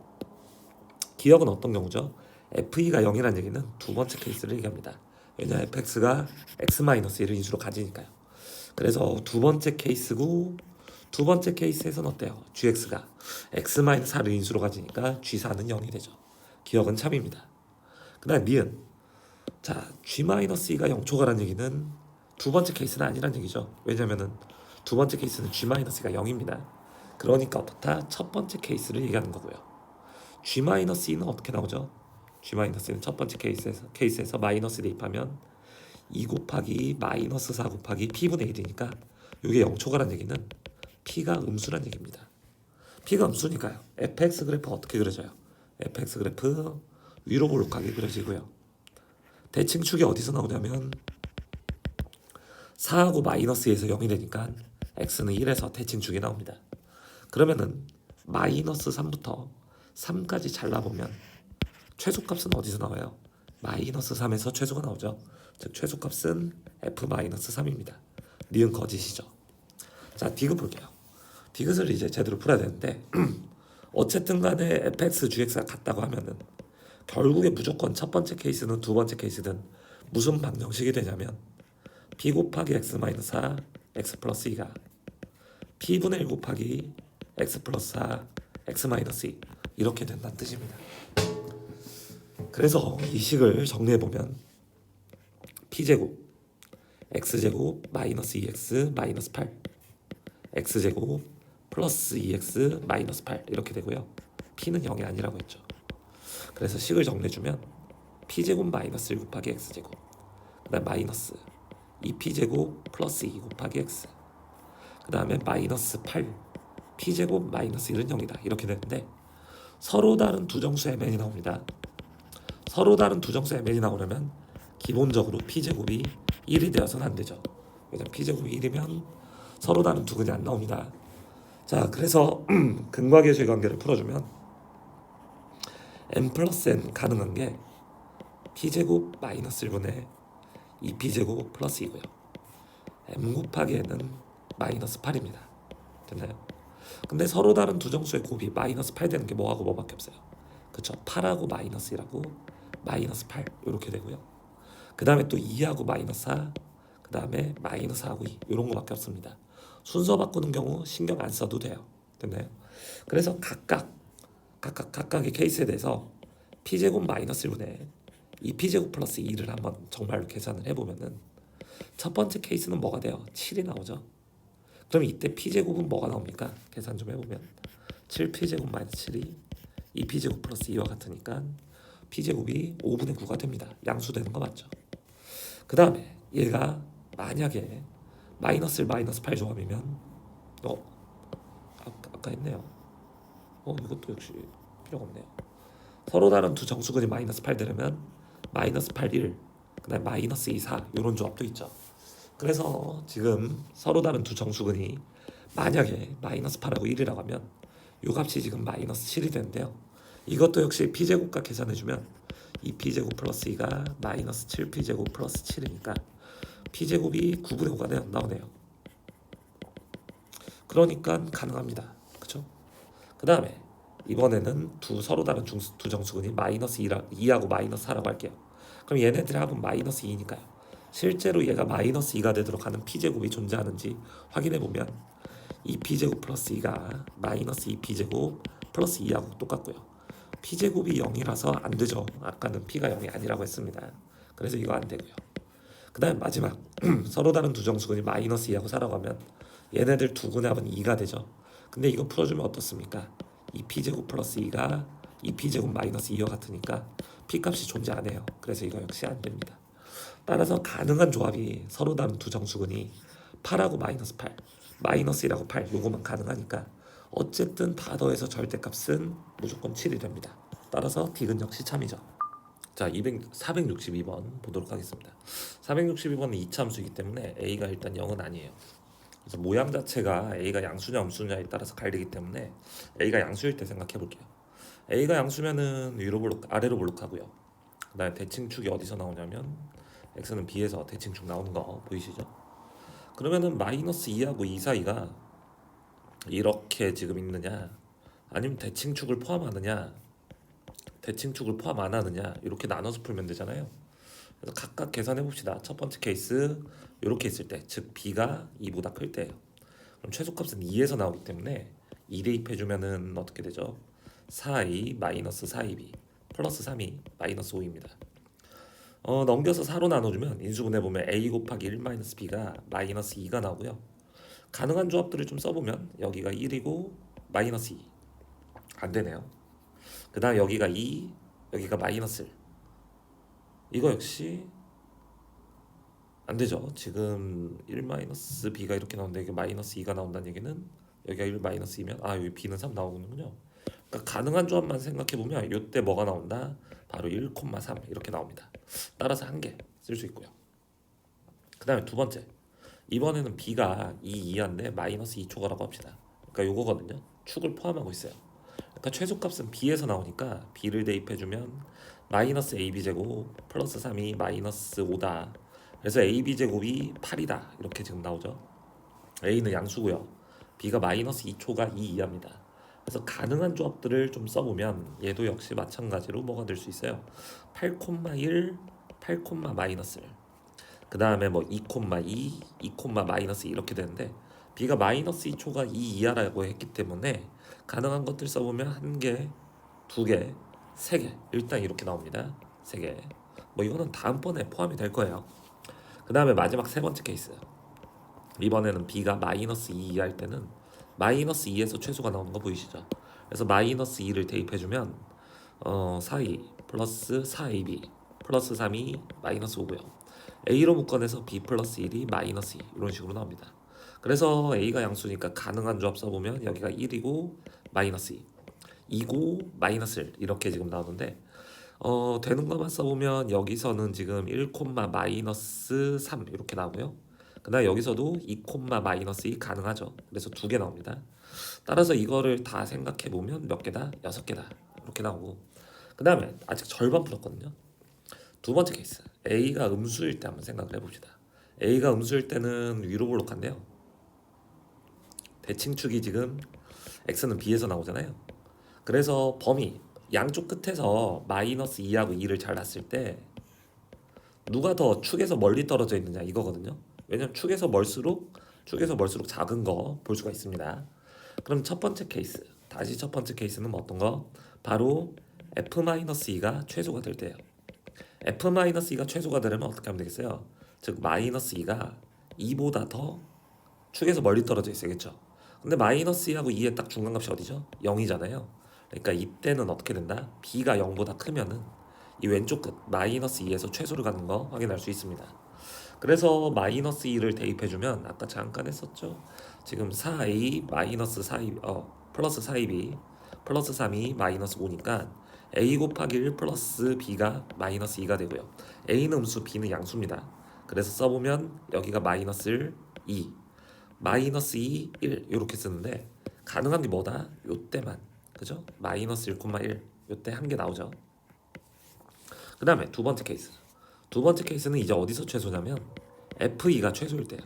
기억은 어떤 경우죠? f가 0이라는 얘기는 두 번째 케이스를 얘기합니다. 왜냐, fx가 x-1을 인수로 가지니까요. 그래서 두 번째 케이스고 두 번째 케이스에서는 어때요? gx가 x-4를 인수로 가지니까 g4는 0이 되죠. 기억은 참입니다. 그 다음 니은. 자, g-2가 0초가라는 얘기는 두 번째 케이스는 아니란 얘기죠. 왜냐면은 두 번째 케이스는 g-가 0입니다. 그러니까 어떻다? 첫 번째 케이스를 얘기하는 거고요. g-2는 어떻게 나오죠? g-는 첫 번째 케이스에서 마이너스 대입하면 2 곱하기 마이너스 4 곱하기 p분의 1이니까 이게 0초가라는 얘기는 p가 음수란 얘기입니다. p가 음수니까요. fx 그래프 어떻게 그려져요? fx 그래프 위로 볼록하게 그려지고요. 대칭축이 어디서 나오냐면 4하고 마이너스에서 0이 되니까 x는 1에서 대칭축이 나옵니다. 그러면은 마이너스 3부터 3까지 잘라보면 최소값은 어디서 나와요? 마이너스 3에서 최소가 나오죠. 즉 최소값은 f-3입니다. 니은 거짓이죠. 자, 디귿 볼게요. 디귿을 이제 제대로 풀어야 되는데 어쨌든 간에 fx, gx가 같다고 하면은 결국에 무조건 첫 번째 케이스는 두 번째 케이스든 무슨 방정식이 되냐면 p 곱하기 x-4 x 플러스 2가 p분의 1 곱하기 x 플러스 4 x-2 이렇게 된다는 뜻입니다. 그래서 이 식을 정리해보면 p제곱 x제곱 마이너스 2x 마이너스 8 x제곱 플러스 2x 마이너스 8 이렇게 되고요. p는 0이 아니라고 했죠. 그래서 식을 정리해주면 p제곱 마이너스 1 곱하기 x제곱 그 다음 마이너스 2p제곱 플러스 2 곱하기 x 그 다음에 마이너스 8 p제곱 마이너스 1은 0이다 이렇게 되는데 서로 다른 두 정수의 mn이 나옵니다. 서로 다른 두 정수의 mn이 나오려면 기본적으로 p제곱이 1이 되어서는 안 되죠. 왜냐면 p제곱이 1이면 서로 다른 두 근이 안 나옵니다. 자, 그래서 근과계 죄관계를 풀어주면 n 플러스 n 가능한 게 p제곱 마이너스 1분의 2p제곱 플러스 2고요. m 곱하기 n은 마이너스 8입니다. 됐나요? 근데 서로 다른 두 정수의 곱이 마이너스 8 되는 게 뭐하고 뭐밖에 없어요. 그쵸? 8하고 마이너스 1하고 마이너스 8 이렇게 되고요. 그 다음에 또 2하고 마이너스 4 그 다음에 마이너스 4하고 2 이런 거밖에 없습니다. 순서 바꾸는 경우 신경 안 써도 돼요. 됐나요? 그래서 각각의 케이스에 대해서 p제곱 마이너스 1분의 2p제곱 플러스 2를 한번 정말로 계산을 해보면은 첫 번째 케이스는 뭐가 돼요? 7이 나오죠. 그럼 이때 p제곱은 뭐가 나옵니까? 계산 좀 해보면 7p제곱 마이너스 7이 2p제곱 플러스 2와 같으니까 p제곱이 5분의 9가 됩니다. 양수되는 거 맞죠? 그 다음에 얘가 만약에 마이너스 1 마이너스 8 조합이면 아까 했네요. 이것도 역시 필요가 없네요. 서로 다른 두 정수근이 마이너스 8 되려면 마이너스 8 1 그다음 마이너스 2 4 이런 조합도 있죠. 그래서 지금 서로 다른 두 정수근이 만약에 마이너스 8하고 1이라고 하면 이 값이 지금 마이너스 7이 되는데요. 이것도 역시 p제곱과 계산해주면 2p제곱 플러스 2가 마이너스 7p제곱 플러스 7이니까 p제곱이 9분의 5가 나오네요. 그러니까 가능합니다. 그쵸? 그 다음에 이번에는 서로 다른 두 정수근이 마이너스 2하고 마이너스 4라고 할게요. 그럼 얘네들의 합은 마이너스 2니까요. 실제로 얘가 마이너스 2가 되도록 하는 p제곱이 존재하는지 확인해보면 2p제곱 플러스 2가 마이너스 2p제곱 플러스 2하고 똑같고요. p제곱이 0이라서 안 되죠. 아까는 p가 0이 아니라고 했습니다. 그래서 이거 안 되고요. 그 다음 마지막 서로 다른 두 정수근이 마이너스 2하고 4라고 하면 얘네들 두 근의 합은 2가 되죠. 근데 이거 풀어주면 어떻습니까? 2p제곱 플러스 2가 2p제곱 마이너스 2와 같으니까 p값이 존재 안 해요. 그래서 이거 역시 안 됩니다. 따라서 가능한 조합이 서로 다른 두 정수근이 8하고 마이너스 8 마이너스 1하고 8 요거만 가능하니까 어쨌든 다 더해서 절대값은 무조건 7이 됩니다. 따라서 디귿 역시 참이죠. 자, 462번 보도록 하겠습니다. 462번은 이차함수이기 때문에 a가 일단 0은 아니에요. 그래서 모양 자체가 a가 양수냐 음수냐에 따라서 갈리기 때문에 a가 양수일 때 생각해 볼게요. a가 양수면은 위로 볼록 아래로 볼록하고요. 그다음에 대칭축이 어디서 나오냐면 x는 b에서 대칭축 나오는 거 보이시죠? 그러면은 마이너스 2하고 2 사이가 이렇게 지금 있느냐 아니면 대칭축을 포함하느냐 대칭축을 포함 안 하느냐 이렇게 나눠서 풀면 되잖아요. 그래서 각각 계산해 봅시다. 첫 번째 케이스 이렇게 있을 때, 즉 b가 2보다 클 때예요.
그럼 최소값은 2에서 나오기 때문에 2 대입해주면은 어떻게 되죠? 4a 마이너스 4ab 플러스 3이 마이너스 5입니다. 넘겨서 4로 나눠주면 인수분해보면 a 곱하기 1 마이너스 b가 마이너스 2가 나오고요. 가능한 조합들을 좀 써보면 여기가 1이고 마이너스 2 안되네요. 그 다음 여기가 2 여기가 마이너스 1 이거 역시 안되죠. 지금 1 마이너스 b가 이렇게 나오는데 이게 마이너스 2가 나온다는 얘기는 여기가 1 마이너스 2면 여기 b는 3 나오는군요. 그러니까 가능한 조합만 생각해보면 이때 뭐가 나온다? 바로 1,3 이렇게 나옵니다. 따라서 한 개 쓸 수 있고요. 그 다음에 두 번째, 이번에는 b가 2 이하인데 마이너스 2초가라고 합시다. 그러니까 요거거든요. 축을 포함하고 있어요. 그러니까 최소값은 b에서 나오니까 b를 대입해주면 마이너스 ab제곱 플러스 3이 마이너스 5다. 그래서 ab제곱이 8이다 이렇게 지금 나오죠. a는 양수고요. b가 마이너스 2초가 2 이하입니다. 그래서 가능한 조합들을 좀 써보면 얘도 역시 마찬가지로 뭐가 될 수 있어요. 8,1, 8, 마이너스 1. 그 다음에 뭐 2,2, 2, 마이너스 2 이렇게 되는데 b가 마이너스 2초가 2 이하라고 했기 때문에 가능한 것들 써보면 한 개, 두 개, 세 개 일단 이렇게 나옵니다. 세 개. 뭐 이거는 다음번에 포함이 될 거예요. 그 다음에 마지막 세 번째 케이스. 이번에는 b가 마이너스 2 이하일 때는 마이너스 2에서 최소가 나오는 거 보이시죠? 그래서 마이너스 2를 대입해주면 4a 플러스 4ab 플러스 3이 마이너스 5고요. a로 묶어내서 b 플러스 1이 마이너스 2 이런 식으로 나옵니다. 그래서 a가 양수니까 가능한 조합 써보면 여기가 1이고 마이너스 2 2고 마이너스 1 이렇게 지금 나오는데 되는 것만 써보면 여기서는 지금 1, 마이너스 3 이렇게 나오고요. 그 다음에 여기서도 2, 마이너스 2 가능하죠. 그래서 두 개 나옵니다. 따라서 이거를 다 생각해보면 몇 개다? 6개다 이렇게 나오고 그 다음에 아직 절반 풀었거든요. 두 번째 케이스 a가 음수일 때 한번 생각을 해봅시다. a가 음수일 때는 위로 볼록한데요. 대칭축이 지금 x는 b에서 나오잖아요. 그래서 범위 양쪽 끝에서 마이너스 2하고 2를 잘랐을 때 누가 더 축에서 멀리 떨어져 있느냐 이거거든요. 왜냐면 축에서 멀수록 작은 거 볼 수가 있습니다. 그럼 첫 번째 케이스 다시 첫 번째 케이스는 어떤 거? 바로 f-2가 최소가 될 때예요. f-2가 최소가 되려면 어떻게 하면 되겠어요? 즉 마이너스 2가 2보다 더 축에서 멀리 떨어져 있어요. 그렇죠? 근데 마이너스 2하고 2의 딱 중간값이 어디죠? 0이잖아요. 그러니까 이때는 어떻게 된다? b가 0보다 크면은 이 왼쪽 끝 마이너스 2에서 최소를 가는 거 확인할 수 있습니다. 그래서 마이너스 2를 대입해주면 아까 잠깐 했었죠. 지금 4a 마이너스 4a 플러스 4ab 플러스 3이 마이너스 5니까 a 곱하기 1 플러스 b가 마이너스 2가 되고요. a는 음수 b는 양수입니다. 그래서 써보면 여기가 마이너스 1, 2 마이너스 2, 1 이렇게 쓰는데 가능한 게 뭐다? 요때만 그죠? 마이너스 1,1 요때 한 개 나오죠. 그 다음에 두 번째 케이스 두 번째 케이스는 이제 어디서 최소냐면 f2가 최소일 때요.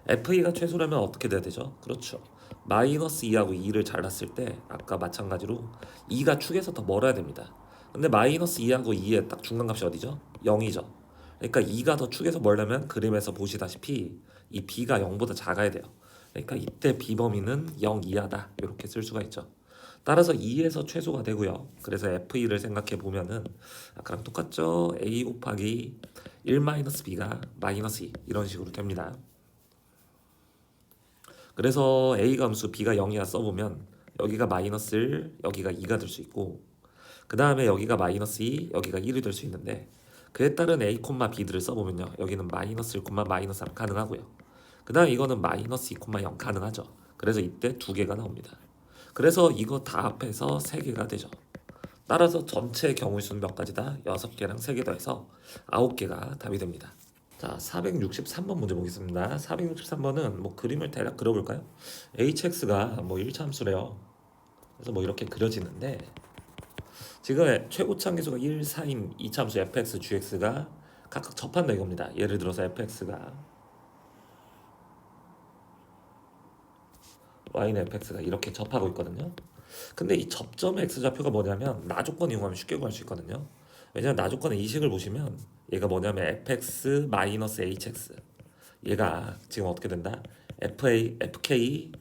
f2가 최소라면 어떻게 돼야 되죠? 그렇죠. 마이너스 2하고 2를 잘랐을 때 아까 마찬가지로 2가 축에서 더 멀어야 됩니다. 근데 마이너스 2하고 2의 딱 중간값이 어디죠? 0이죠. 그러니까 2가 더 축에서 멀려면 그림에서 보시다시피 이 b가 0보다 작아야 돼요. 그러니까 이때 b 범위는 0 이하다 이렇게 쓸 수가 있죠. 따라서 2에서 최소가 되고요. 그래서 f2를 생각해 보면은 아까랑 똑같죠. a 곱하기 1 마이너스 b가 마이너스 2 이런 식으로 됩니다. 그래서 a가 음수 b가 0이야 써보면 여기가 마이너스 1 여기가 2가 될 수 있고 그 다음에 여기가 마이너스 2 여기가 1이 될 수 있는데 그에 따른 a, b들을 써보면요. 여기는 마이너스 1, 마이너스 3 가능하고요. 그 다음 이거는 마이너스 2, 0 가능하죠. 그래서 이때 두 개가 나옵니다. 그래서 이거 다 합해서 3개가 되죠. 따라서 전체 경우의 수는 몇 가지다? 6개랑 3개 더해서 9개가 답이 됩니다. 자, 463번 문제 보겠습니다. 463번은 뭐 그림을 대략 그려볼까요? hx가 뭐 1차함수래요. 그래서 뭐 이렇게 그려지는데 지금 최고차 함수가 1, 4인 2차함수 fx, gx가 각각 접한다 이겁니다. 예를 들어서 fx가 y는 fx가 이렇게 접하고 있거든요. 근데 이 접점의 x좌표가 뭐냐면 나조건 이용하면 쉽게 구할 수 있거든요. 왜냐면 나조건의 이식을 보시면 얘가 뭐냐면 fx-hx 얘가 지금 어떻게 된다? FK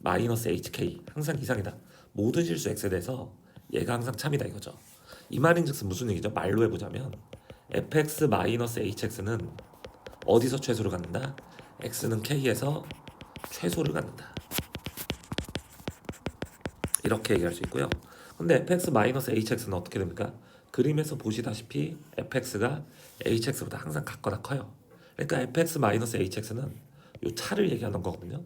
마이너스 HK 항상 이상이다. 모든 실수 x에 대해서 얘가 항상 참이다 이거죠. 이 말인즉슨 무슨 얘기죠? 말로 해보자면 fx 마이너스 hx는 어디서 최소를 갖는다? x는 k에서 최소를 갖는다. 이렇게 얘기할 수 있고요. 근데 fx 마이너스 hx는 어떻게 됩니까? 그림에서 보시다시피 fx가 hx보다 항상 같거나 커요. 그러니까 fx 마이너스 hx는 이 차를 얘기하는 거거든요.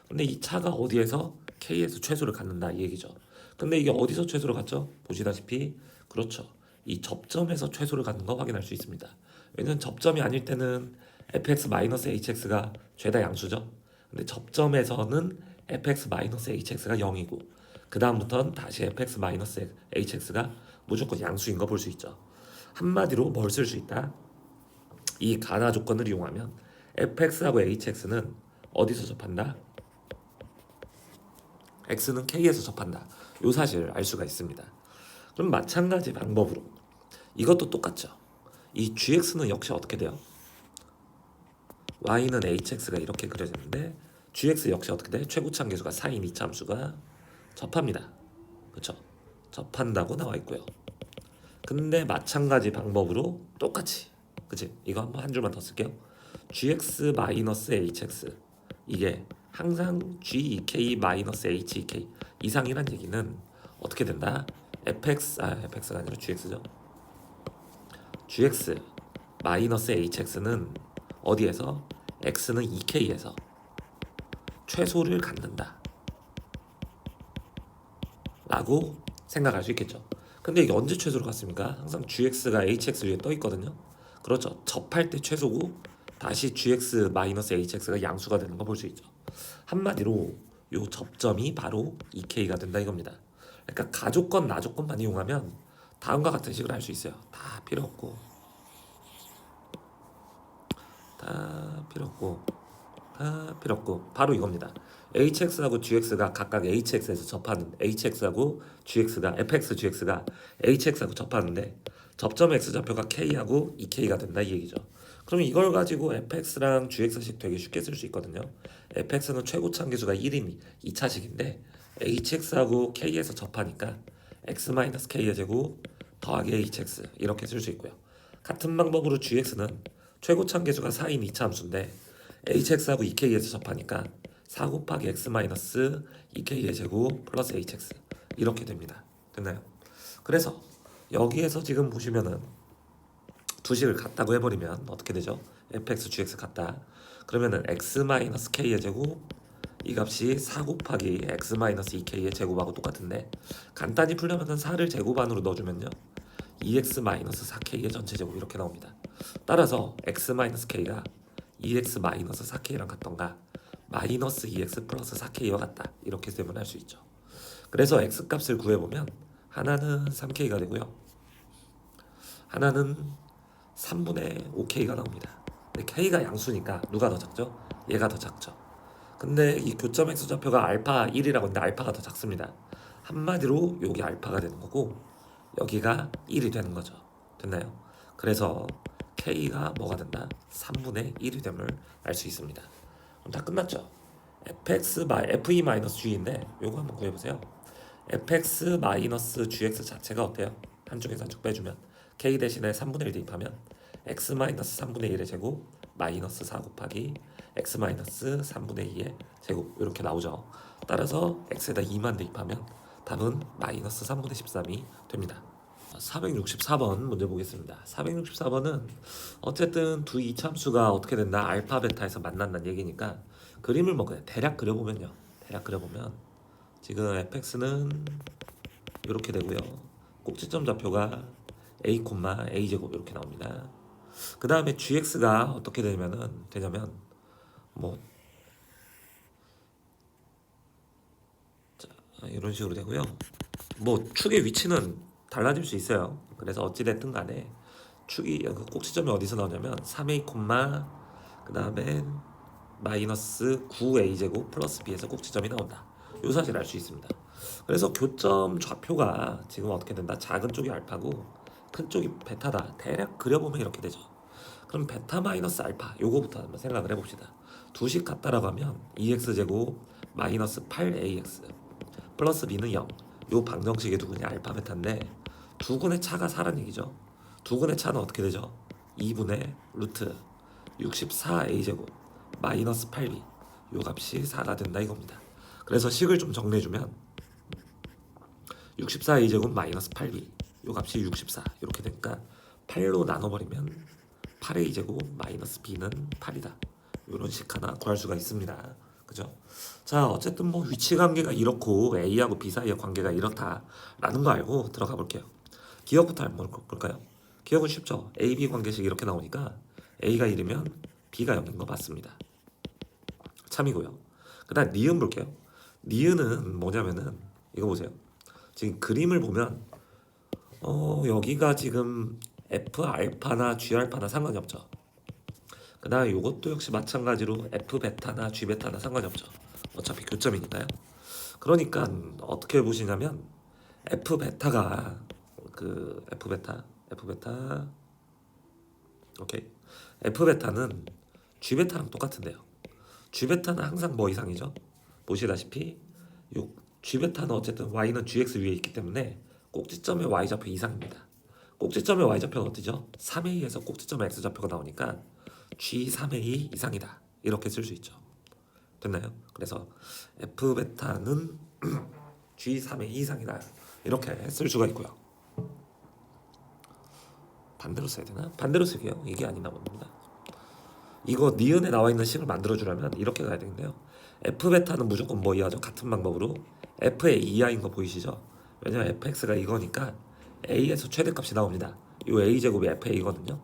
근데 이 차가 어디에서 k에서 최소를 갖는다 이 얘기죠. 근데 이게 어디서 최소를 갖죠? 보시다시피 그렇죠. 이 접점에서 최소를 갖는 거 확인할 수 있습니다. 왜냐면 접점이 아닐 때는 fx 마이너스 hx가 죄다 양수죠. 근데 접점에서는 fx 마이너스 hx가 0이고 그 다음부터는 다시 fx 마이너스 hx가 무조건 양수인 거 볼 수 있죠. 한마디로 뭘 쓸 수 있다? 이 가나 조건을 이용하면 fx하고 hx는 어디서 접한다? x는 k에서 접한다. 요 사실을 알 수가 있습니다. 그럼 마찬가지 방법으로 이것도 똑같죠. 이 gx는 역시 어떻게 돼요? y는 hx가 이렇게 그려지는데 gx 역시 어떻게 돼? 최고차함계수가 4인 이차함수가 접합니다. 그렇죠? 접한다고 나와 있고요. 근데 마찬가지 방법으로 똑같이 그치? 이거 한번 한 줄만 더 쓸게요. gx 마이너스 hx 이게 항상 gek 마이너스 hek 이상이란 얘기는 어떻게 된다? fx가 아니라 gx죠. gx 마이너스 hx는 어디에서? x는 2k에서 최소를 갖는다 라고 생각할 수 있겠죠. 근데 이게 언제 최소를 갖습니까? 항상 gx가 hx 위에 떠 있거든요. 그렇죠. 접할 때 최소고 다시 gx 마이너스 hx가 양수가 되는 거 볼 수 있죠. 한마디로 요 접점이 바로 2k가 된다 이겁니다. 그러니까 가조건 나조건만 이용하면 다음과 같은 식으로 할 수 있어요. 다 필요 없고 바로 이겁니다. hx하고 gx가 각각 hx에서 접하는 hx하고 gx가 fx, gx가 hx하고 접하는데 접점 x좌표가 k하고 2k가 된다 이 얘기죠. 그럼 이걸 가지고 fx랑 gx식 되게 쉽게 쓸 수 있거든요. fx는 최고차함계수가 1인 2차식인데 hx하고 k에서 접하니까 x-k의 제곱 더하기 hx 이렇게 쓸 수 있고요. 같은 방법으로 gx는 최고차함계수가 4인 2차함수인데 hx하고 2k에서 접하니까 4 곱하기 x-2k의 제곱 플러스 hx 이렇게 됩니다. 됐나요? 그래서 여기에서 지금 보시면은 두 식을 같다고 해버리면 어떻게 되죠? fx, gx 같다. 그러면은 x-k의 제곱 이 값이 4 곱하기 x-2k의 제곱하고 똑같은데 간단히 풀려면은 4를 제곱 안으로 넣어주면요 2x-4k의 전체 제곱 이렇게 나옵니다. 따라서 x-k가 2x-4k랑 같던가 마이너스 2x 플러스 4k와 같다 이렇게 세분할 수 있죠. 그래서 x 값을 구해보면 하나는 3k가 되고요 하나는 3분의 5k가 나옵니다. 근데 k가 양수니까 누가 더 작죠? 얘가 더 작죠. 근데 이 교점 x좌표가 알파 1이라고 했는데 알파가 더 작습니다. 한마디로 여기 알파가 되는 거고 여기가 1이 되는 거죠. 됐나요? 그래서 k가 뭐가 된다? 3분의 1이 됨을 알 수 있습니다. 그럼 다 끝났죠? fe-g인데 요거 한번 구해보세요. fx-gx 자체가 어때요? 한쪽에서 한쪽 빼주면 k 대신에 3분의 1 대입하면 x-3분의 1의 제곱 마이너스 4 곱하기 x-3분의 2의 제곱 이렇게 나오죠. 따라서 x에다 2만 대입하면 답은 마이너스 3분의 13이 됩니다. 464번 문제 보겠습니다. 464번은 어쨌든 두 이차함수가 어떻게 된다? 알파 베타에서 만난다는 얘기니까 그림을 뭐 그냥 대략 그려보면요. 대략 그려보면 지금 fx는 이렇게 되고요. 꼭지점 좌표가 a, a 제곱 이렇게 나옵니다. 그 다음에 gx가 어떻게 되냐면 뭐 자, 이런 식으로 되고요. 뭐 축의 위치는 달라질 수 있어요. 그래서 어찌 됐든 간에 축이 그 꼭지점이 어디서 나오냐면 3a, 그 다음에 마이너스 9a 제곱 플러스 b에서 꼭지점이 나온다. 이 사실 알 수 있습니다. 그래서 교점 좌표가 지금 어떻게 된다? 작은 쪽이 알파고 큰 쪽이 베타다. 대략 그려보면 이렇게 되죠. 그럼 베타 마이너스 알파 요거부터 한번 생각을 해봅시다. 두식 같다라고 하면 2x제곱 마이너스 8ax 플러스 b는 0. 요 방정식의 두근이 알파 베타인데 두근의 차가 4란 얘기죠. 두근의 차는 어떻게 되죠? 2분의 루트 64a제곱 마이너스 8b 요 값이 4가 된다 이겁니다. 그래서 식을 좀 정리해주면 64a제곱 마이너스 8b 요 값이 64 이렇게 되니까 8로 나눠버리면 8a제곱 마이너스 b는 8이다. 이런 식 하나 구할 수가 있습니다. 그죠? 자, 어쨌든 뭐 위치 관계가 이렇고 A하고 B 사이의 관계가 이렇다라는 거 알고 들어가 볼게요. 기억부터 한번 볼까요? 기억은 쉽죠. A, B 관계식 이렇게 나오니까 A가 1이면 B가 0인 거 맞습니다. 참이고요. 그 다음 니은 볼게요. 니은은 뭐냐면은 이거 보세요. 지금 그림을 보면 여기가 지금 F 알파나 G 알파나 상관이 없죠. 그 다음에 이것도 역시 마찬가지로 F 베타나 G 베타나 상관이 없죠. 어차피 교점이니까요. 그러니까 어떻게 보시냐면 F 베타가 F 베타 오케이. F 베타는 G 베타랑 똑같은데요. G 베타는 항상 뭐 이상이죠? 보시다시피 요 G 베타는 어쨌든 Y는 GX 위에 있기 때문에 꼭지점의 Y좌표 이상입니다. 꼭지점의 Y좌표가 어디죠? 3A에서 꼭지점의 X좌표가 나오니까 G3A 이상이다. 이렇게 쓸 수 있죠. 됐나요? 그래서 F 베타는 G3A 이상이다. 이렇게 쓸 수가 있고요. 반대로 써야 되나? 반대로 쓰게요. 이게 아니나 봅니다. 이거 니은에 나와 있는 식을 만들어주려면 이렇게 가야 되는데요. F 베타는 무조건 뭐 이하죠? 같은 방법으로 F의 이하인 거 보이시죠? 왜냐면 fx가 이거니까 a에서 최대값이 나옵니다. 이 a제곱이 fa거든요.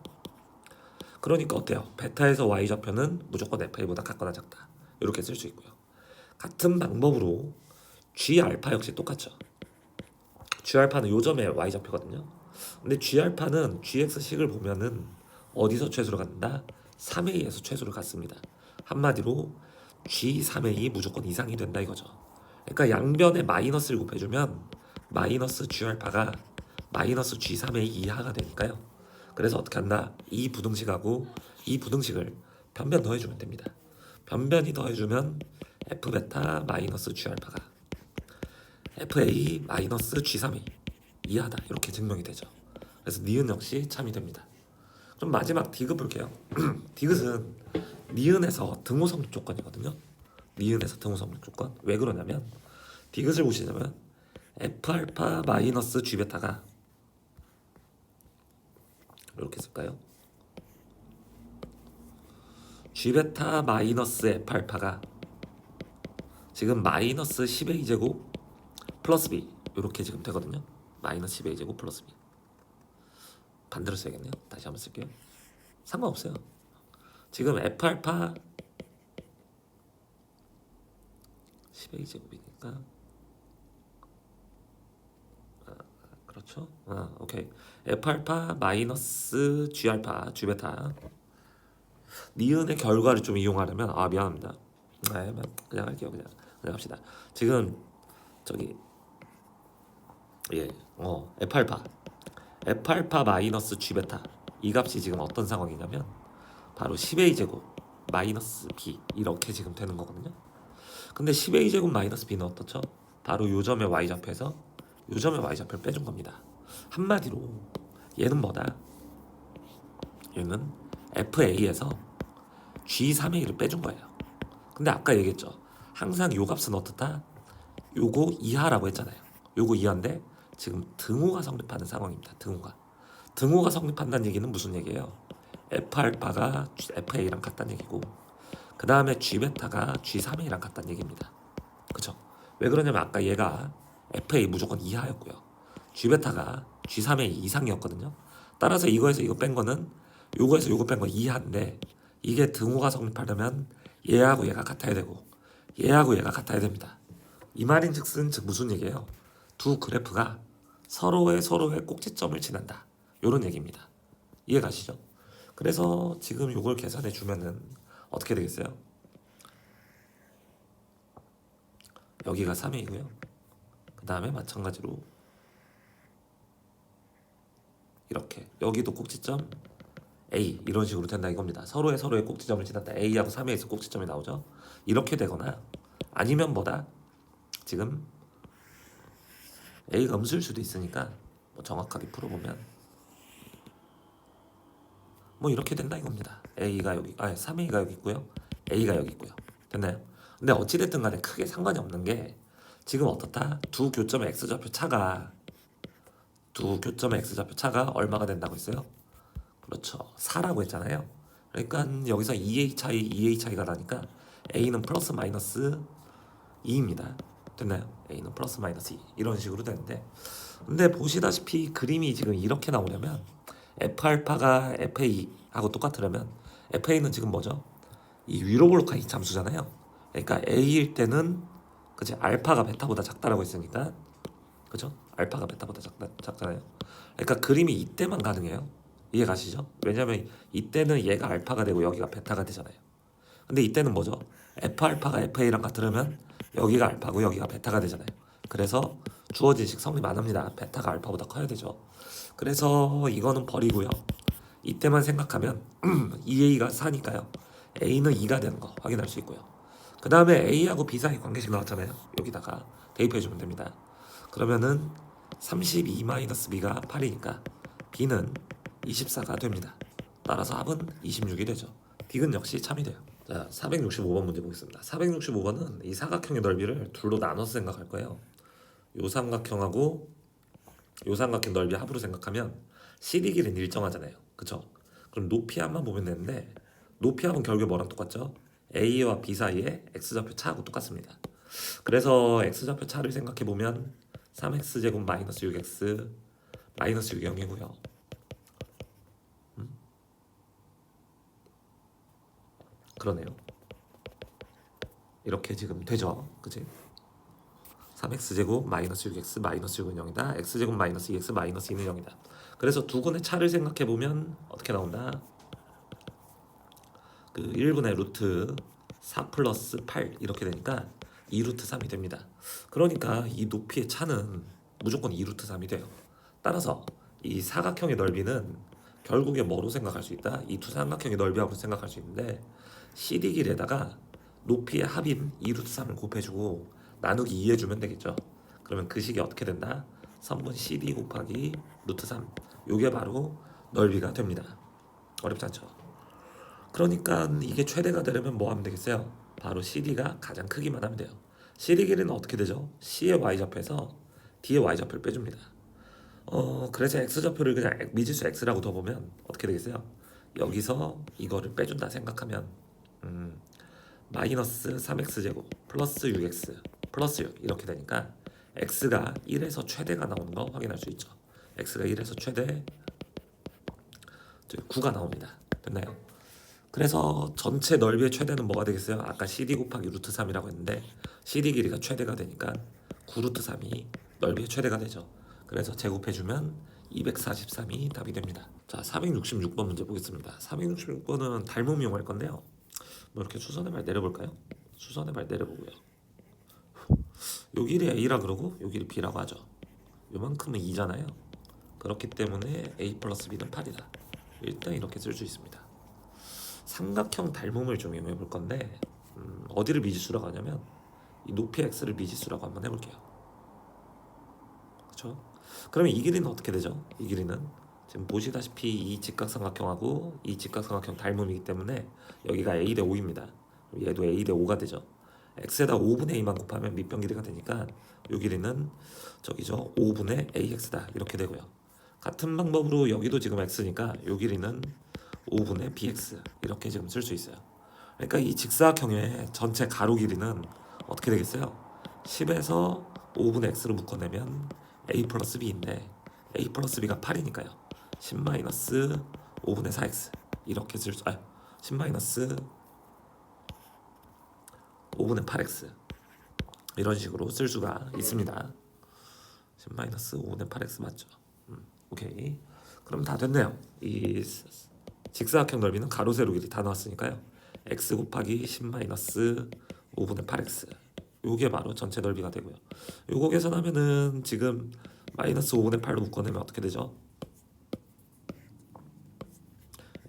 그러니까 어때요? 베타에서 y좌표는 무조건 fa보다 같거나 작다. 이렇게 쓸 수 있고요. 같은 방법으로 g알파 역시 똑같죠. g알파는 요점의 y좌표거든요. 근데 g알파는 gx식을 보면은 어디서 최소로 간다? 3a에서 최소를 갖습니다. 한마디로 g3a 무조건 이상이 된다 이거죠. 그러니까 양변에 마이너스를 곱해주면 마이너스 g알파가 마이너스 g3a 이하가 되니까요. 그래서 어떻게 한다? 이 부등식하고 이 부등식을 변변 더해주면 됩니다. 변변이 더해주면 f 베타 마이너스 g알파가 fa 마이너스 g3a 이하다 이렇게 증명이 되죠. 그래서 니은 역시 참이 됩니다. 그럼 마지막 디귿 볼게요. 디귿은 니은에서 등호성립 조건이거든요. 니은에서 등호성립 조건. 왜 그러냐면 디귿을 보시자면 f 알파 마이너스 g 베타가 이렇게 쓸까요? g 베타 마이너스 f 알파가 지금 마이너스 10a 제곱 플러스 b 이렇게 지금 되거든요. 마이너스 10a 제곱 플러스 b 반대로 써야겠네요. 다시 한번 쓸게요. 상관없어요. 지금 f 알파 10a 제곱이니까 그렇죠? 오케이. f 알파 마이너스 g 알파 g 베타 니은의 결과를 좀 이용하려면 미안합니다. 그냥 할게요. 그냥 합시다. 지금 저기 f 알파 마이너스 g 베타 이 값이 지금 어떤 상황이냐면 바로 10a 제곱 마이너스 b 이렇게 지금 되는 거거든요. 근데 10a 제곱 마이너스 b는 어떻죠? 바로 요점의 y좌표에서 요점의 y좌표를 빼준 겁니다. 한마디로 얘는 뭐다? 얘는 fa에서 g3a를 빼준 거예요. 근데 아까 얘기했죠. 항상 요 값은 어떻다? 요거 이하라고 했잖아요. 요거 이하인데 지금 등호가 성립하는 상황입니다. 등호가 성립한다는 얘기는 무슨 얘기예요? F알파가 FA랑 같다는 얘기고 그 다음에 G베타가 G3A랑 같다는 얘기입니다. 그쵸? 왜 그러냐면 아까 얘가 FA 무조건 이하였고요. G베타가 G3A 이상이었거든요. 따라서 이거에서 이거 뺀 거는 요거에서 요거 뺀 거 이하인데 이게 등호가 성립하려면 얘하고 얘가 같아야 되고 얘하고 얘가 같아야 됩니다. 이 말인즉슨 즉 무슨 얘기예요? 두 그래프가 서로의 꼭지점을 지난다. 요런 얘기입니다. 이해 가시죠? 그래서 지금 요걸 계산해 주면은 어떻게 되겠어요? 여기가 3A고요. 그 다음에 마찬가지로 이렇게 여기도 꼭지점 A 이런 식으로 된다 이겁니다. 서로의 꼭지점을 지났다. A하고 3A에서 꼭지점이 나오죠. 이렇게 되거나 아니면 뭐다? 지금 A가 음수일 수도 있으니까 뭐 정확하게 풀어보면 뭐 이렇게 된다 이겁니다. A가 여기 3A가 여기 있고요. A가 여기 있고요. 됐나요? 근데 어찌됐든 간에 크게 상관이 없는 게 지금 어떻다? 두 교점의 X좌표 차가 얼마가 된다고 했어요? 그렇죠. 4라고 했잖아요. 그러니까 여기서 2A 차이가 나니까 A는 플러스 마이너스 2입니다. 됐나요? A는 플러스 마이너스 2 이런 식으로 되는데 근데 보시다시피 그림이 지금 이렇게 나오려면 F알파가 FA하고 똑같으려면 FA는 지금 뭐죠? 이 위로 볼록한 이 잠수잖아요. 그러니까 A일 때는 그치 알파가 베타보다 작다라고 했으니까 그죠? 알파가 베타보다 작잖아요. 그러니까 그림이 이때만 가능해요. 이해 가시죠? 왜냐면 이때는 얘가 알파가 되고 여기가 베타가 되잖아요. 근데 이때는 뭐죠? F 알파가 FA랑 같으려면 여기가 알파고 여기가 베타가 되잖아요. 그래서 주어진 식 성립 안 합니다. 베타가 알파보다 커야 되죠. 그래서 이거는 버리고요. 이때만 생각하면 2A가 4니까요. A는 2가 되는 거 확인할 수 있고요. 그 다음에 A하고 B 사이 관계식 나왔잖아요. 여기다가 대입해주면 됩니다. 그러면은 32-B가 8이니까 B는 24가 됩니다. 따라서 합은 26이 되죠. 딕은 역시 참이 돼요. 자, 465번 문제 보겠습니다. 465번은 이 사각형의 넓이를 둘로 나눠서 생각할 거예요. 요 삼각형하고 요 삼각형 넓이 합으로 생각하면 CD 길이는 일정하잖아요. 그쵸? 그럼 높이 합만 보면 되는데 높이 합은 결국에 뭐랑 똑같죠? A와 B 사이에 X좌표 차하고 똑같습니다. 그래서 X좌표 차를 생각해 보면 3X제곱 마이너스 6X 마이너스 6이 0이고요. 그러네요. 이렇게 지금 되죠. 그치? 3x제곱 마이너스 6x 마이너스 6은 0이다. x제곱 마이너스 2x 마이너스 2는 0이다. 그래서 두 근의 차를 생각해 보면 어떻게 나온다? 그 1분의 루트 4 플러스 8 이렇게 되니까 2루트 3이 됩니다. 그러니까 이 높이의 차는 무조건 2루트 3이 돼요. 따라서 이 사각형의 넓이는 결국에 뭐로 생각할 수 있다? 이 두 삼각형의 넓이하고 생각할 수 있는데 CD 길에다가 높이의 합인 2루트 3을 곱해주고 나누기 2 해주면 되겠죠. 그러면 그 식이 어떻게 된다? 선분 CD 곱하기 루트 3 요게 바로 넓이가 됩니다. 어렵지 않죠? 그러니까 이게 최대가 되려면 뭐 하면 되겠어요? 바로 CD가 가장 크기만 하면 돼요. CD 길이는 어떻게 되죠? C의 Y좌표에서 D의 Y좌표를 빼줍니다. 그래서 X좌표를 그냥 미지수 X라고 둬보면 어떻게 되겠어요? 여기서 이거를 빼준다 생각하면 마이너스 3x제곱 플러스 6x 플러스 6 이렇게 되니까 x가 1에서 최대가 나오는 거 확인할 수 있죠. x가 1에서 최대 9가 나옵니다. 됐나요? 그래서 전체 넓이의 최대는 뭐가 되겠어요? 아까 CD 곱하기 루트 3이라고 했는데 CD 길이가 최대가 되니까 9 루트 3이 넓이의 최대가 되죠. 그래서 제곱해주면 243이 답이 됩니다. 자, 466번 문제 보겠습니다. 466번은 닮음 이용할 건데요. 뭐 이렇게 수선의 발 내려볼까요? 수선의 발 내려보고요. 요 길이 A라 그러고 요 길이 B라고 하죠. 요만큼은 2잖아요. 그렇기 때문에 A 플러스 B는 8이다. 일단 이렇게 쓸 수 있습니다. 삼각형 닮음을 좀 이용해 볼 건데 어디를 미지수라고 하냐면 이 높이 X를 미지수라고 한번 해볼게요. 그렇죠? 그러면 이 길이는 어떻게 되죠? 이 길이는 지금 보시다시피 이 직각삼각형하고 이 직각삼각형 닮음이기 때문에 여기가 A 대 5입니다. 얘도 A 대 5가 되죠. X에다 5분의 A만 곱하면 밑변 길이가 되니까 이 길이는 저기죠 5분의 AX다 이렇게 되고요. 같은 방법으로 여기도 지금 X니까 이 길이는 5분의 BX 이렇게 지금 쓸 수 있어요. 그러니까 이 직사각형의 전체 가로 길이는 어떻게 되겠어요? 10에서 5분의 X로 묶어내면 A 플러스 B인데 A 플러스 B가 8이니까요. 10 마이너스 5분의 4X 이렇게 쓸 수, 10 마이너스 5분의 8X 이런 식으로 쓸 수가 있습니다. 10 마이너스 5분의 8X 맞죠? 오케이. 그럼 다 됐네요. 이 직사각형 넓이는 가로 세로 길이 다 나왔으니까요. X 곱하기 10 마이너스 5분의 8X 요게 바로 전체 넓이가 되고요. 요거 계산하면은 지금 마이너스 5분의 8로 묶어내면 어떻게 되죠?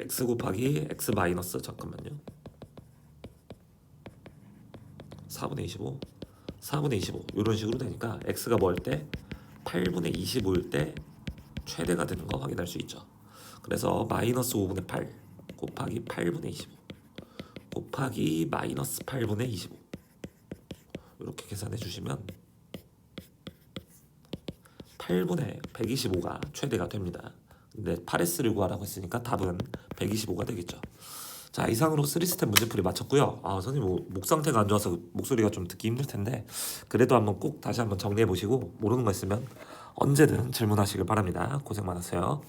x 곱하기 x 마이너스 잠깐만요. 4분의 25 4분의 25 이런 식으로 되니까 x가 뭐일 때 8분의 25일 때 최대가 되는 거 확인할 수 있죠. 그래서 마이너스 5분의 8 곱하기 8분의 25 곱하기 마이너스 8분의 25 이렇게 계산해 주시면 8분의 125가 최대가 됩니다. 근데 8S를 구하라고 했으니까 답은 125가 되겠죠. 자, 이상으로 3스텝 문제풀이 마쳤고요. 선생님 목 상태가 안 좋아서 목소리가 좀 듣기 힘들 텐데 그래도 한번 꼭 다시 한번 정리해 보시고 모르는 거 있으면 언제든 질문하시길 바랍니다. 고생 많으세요.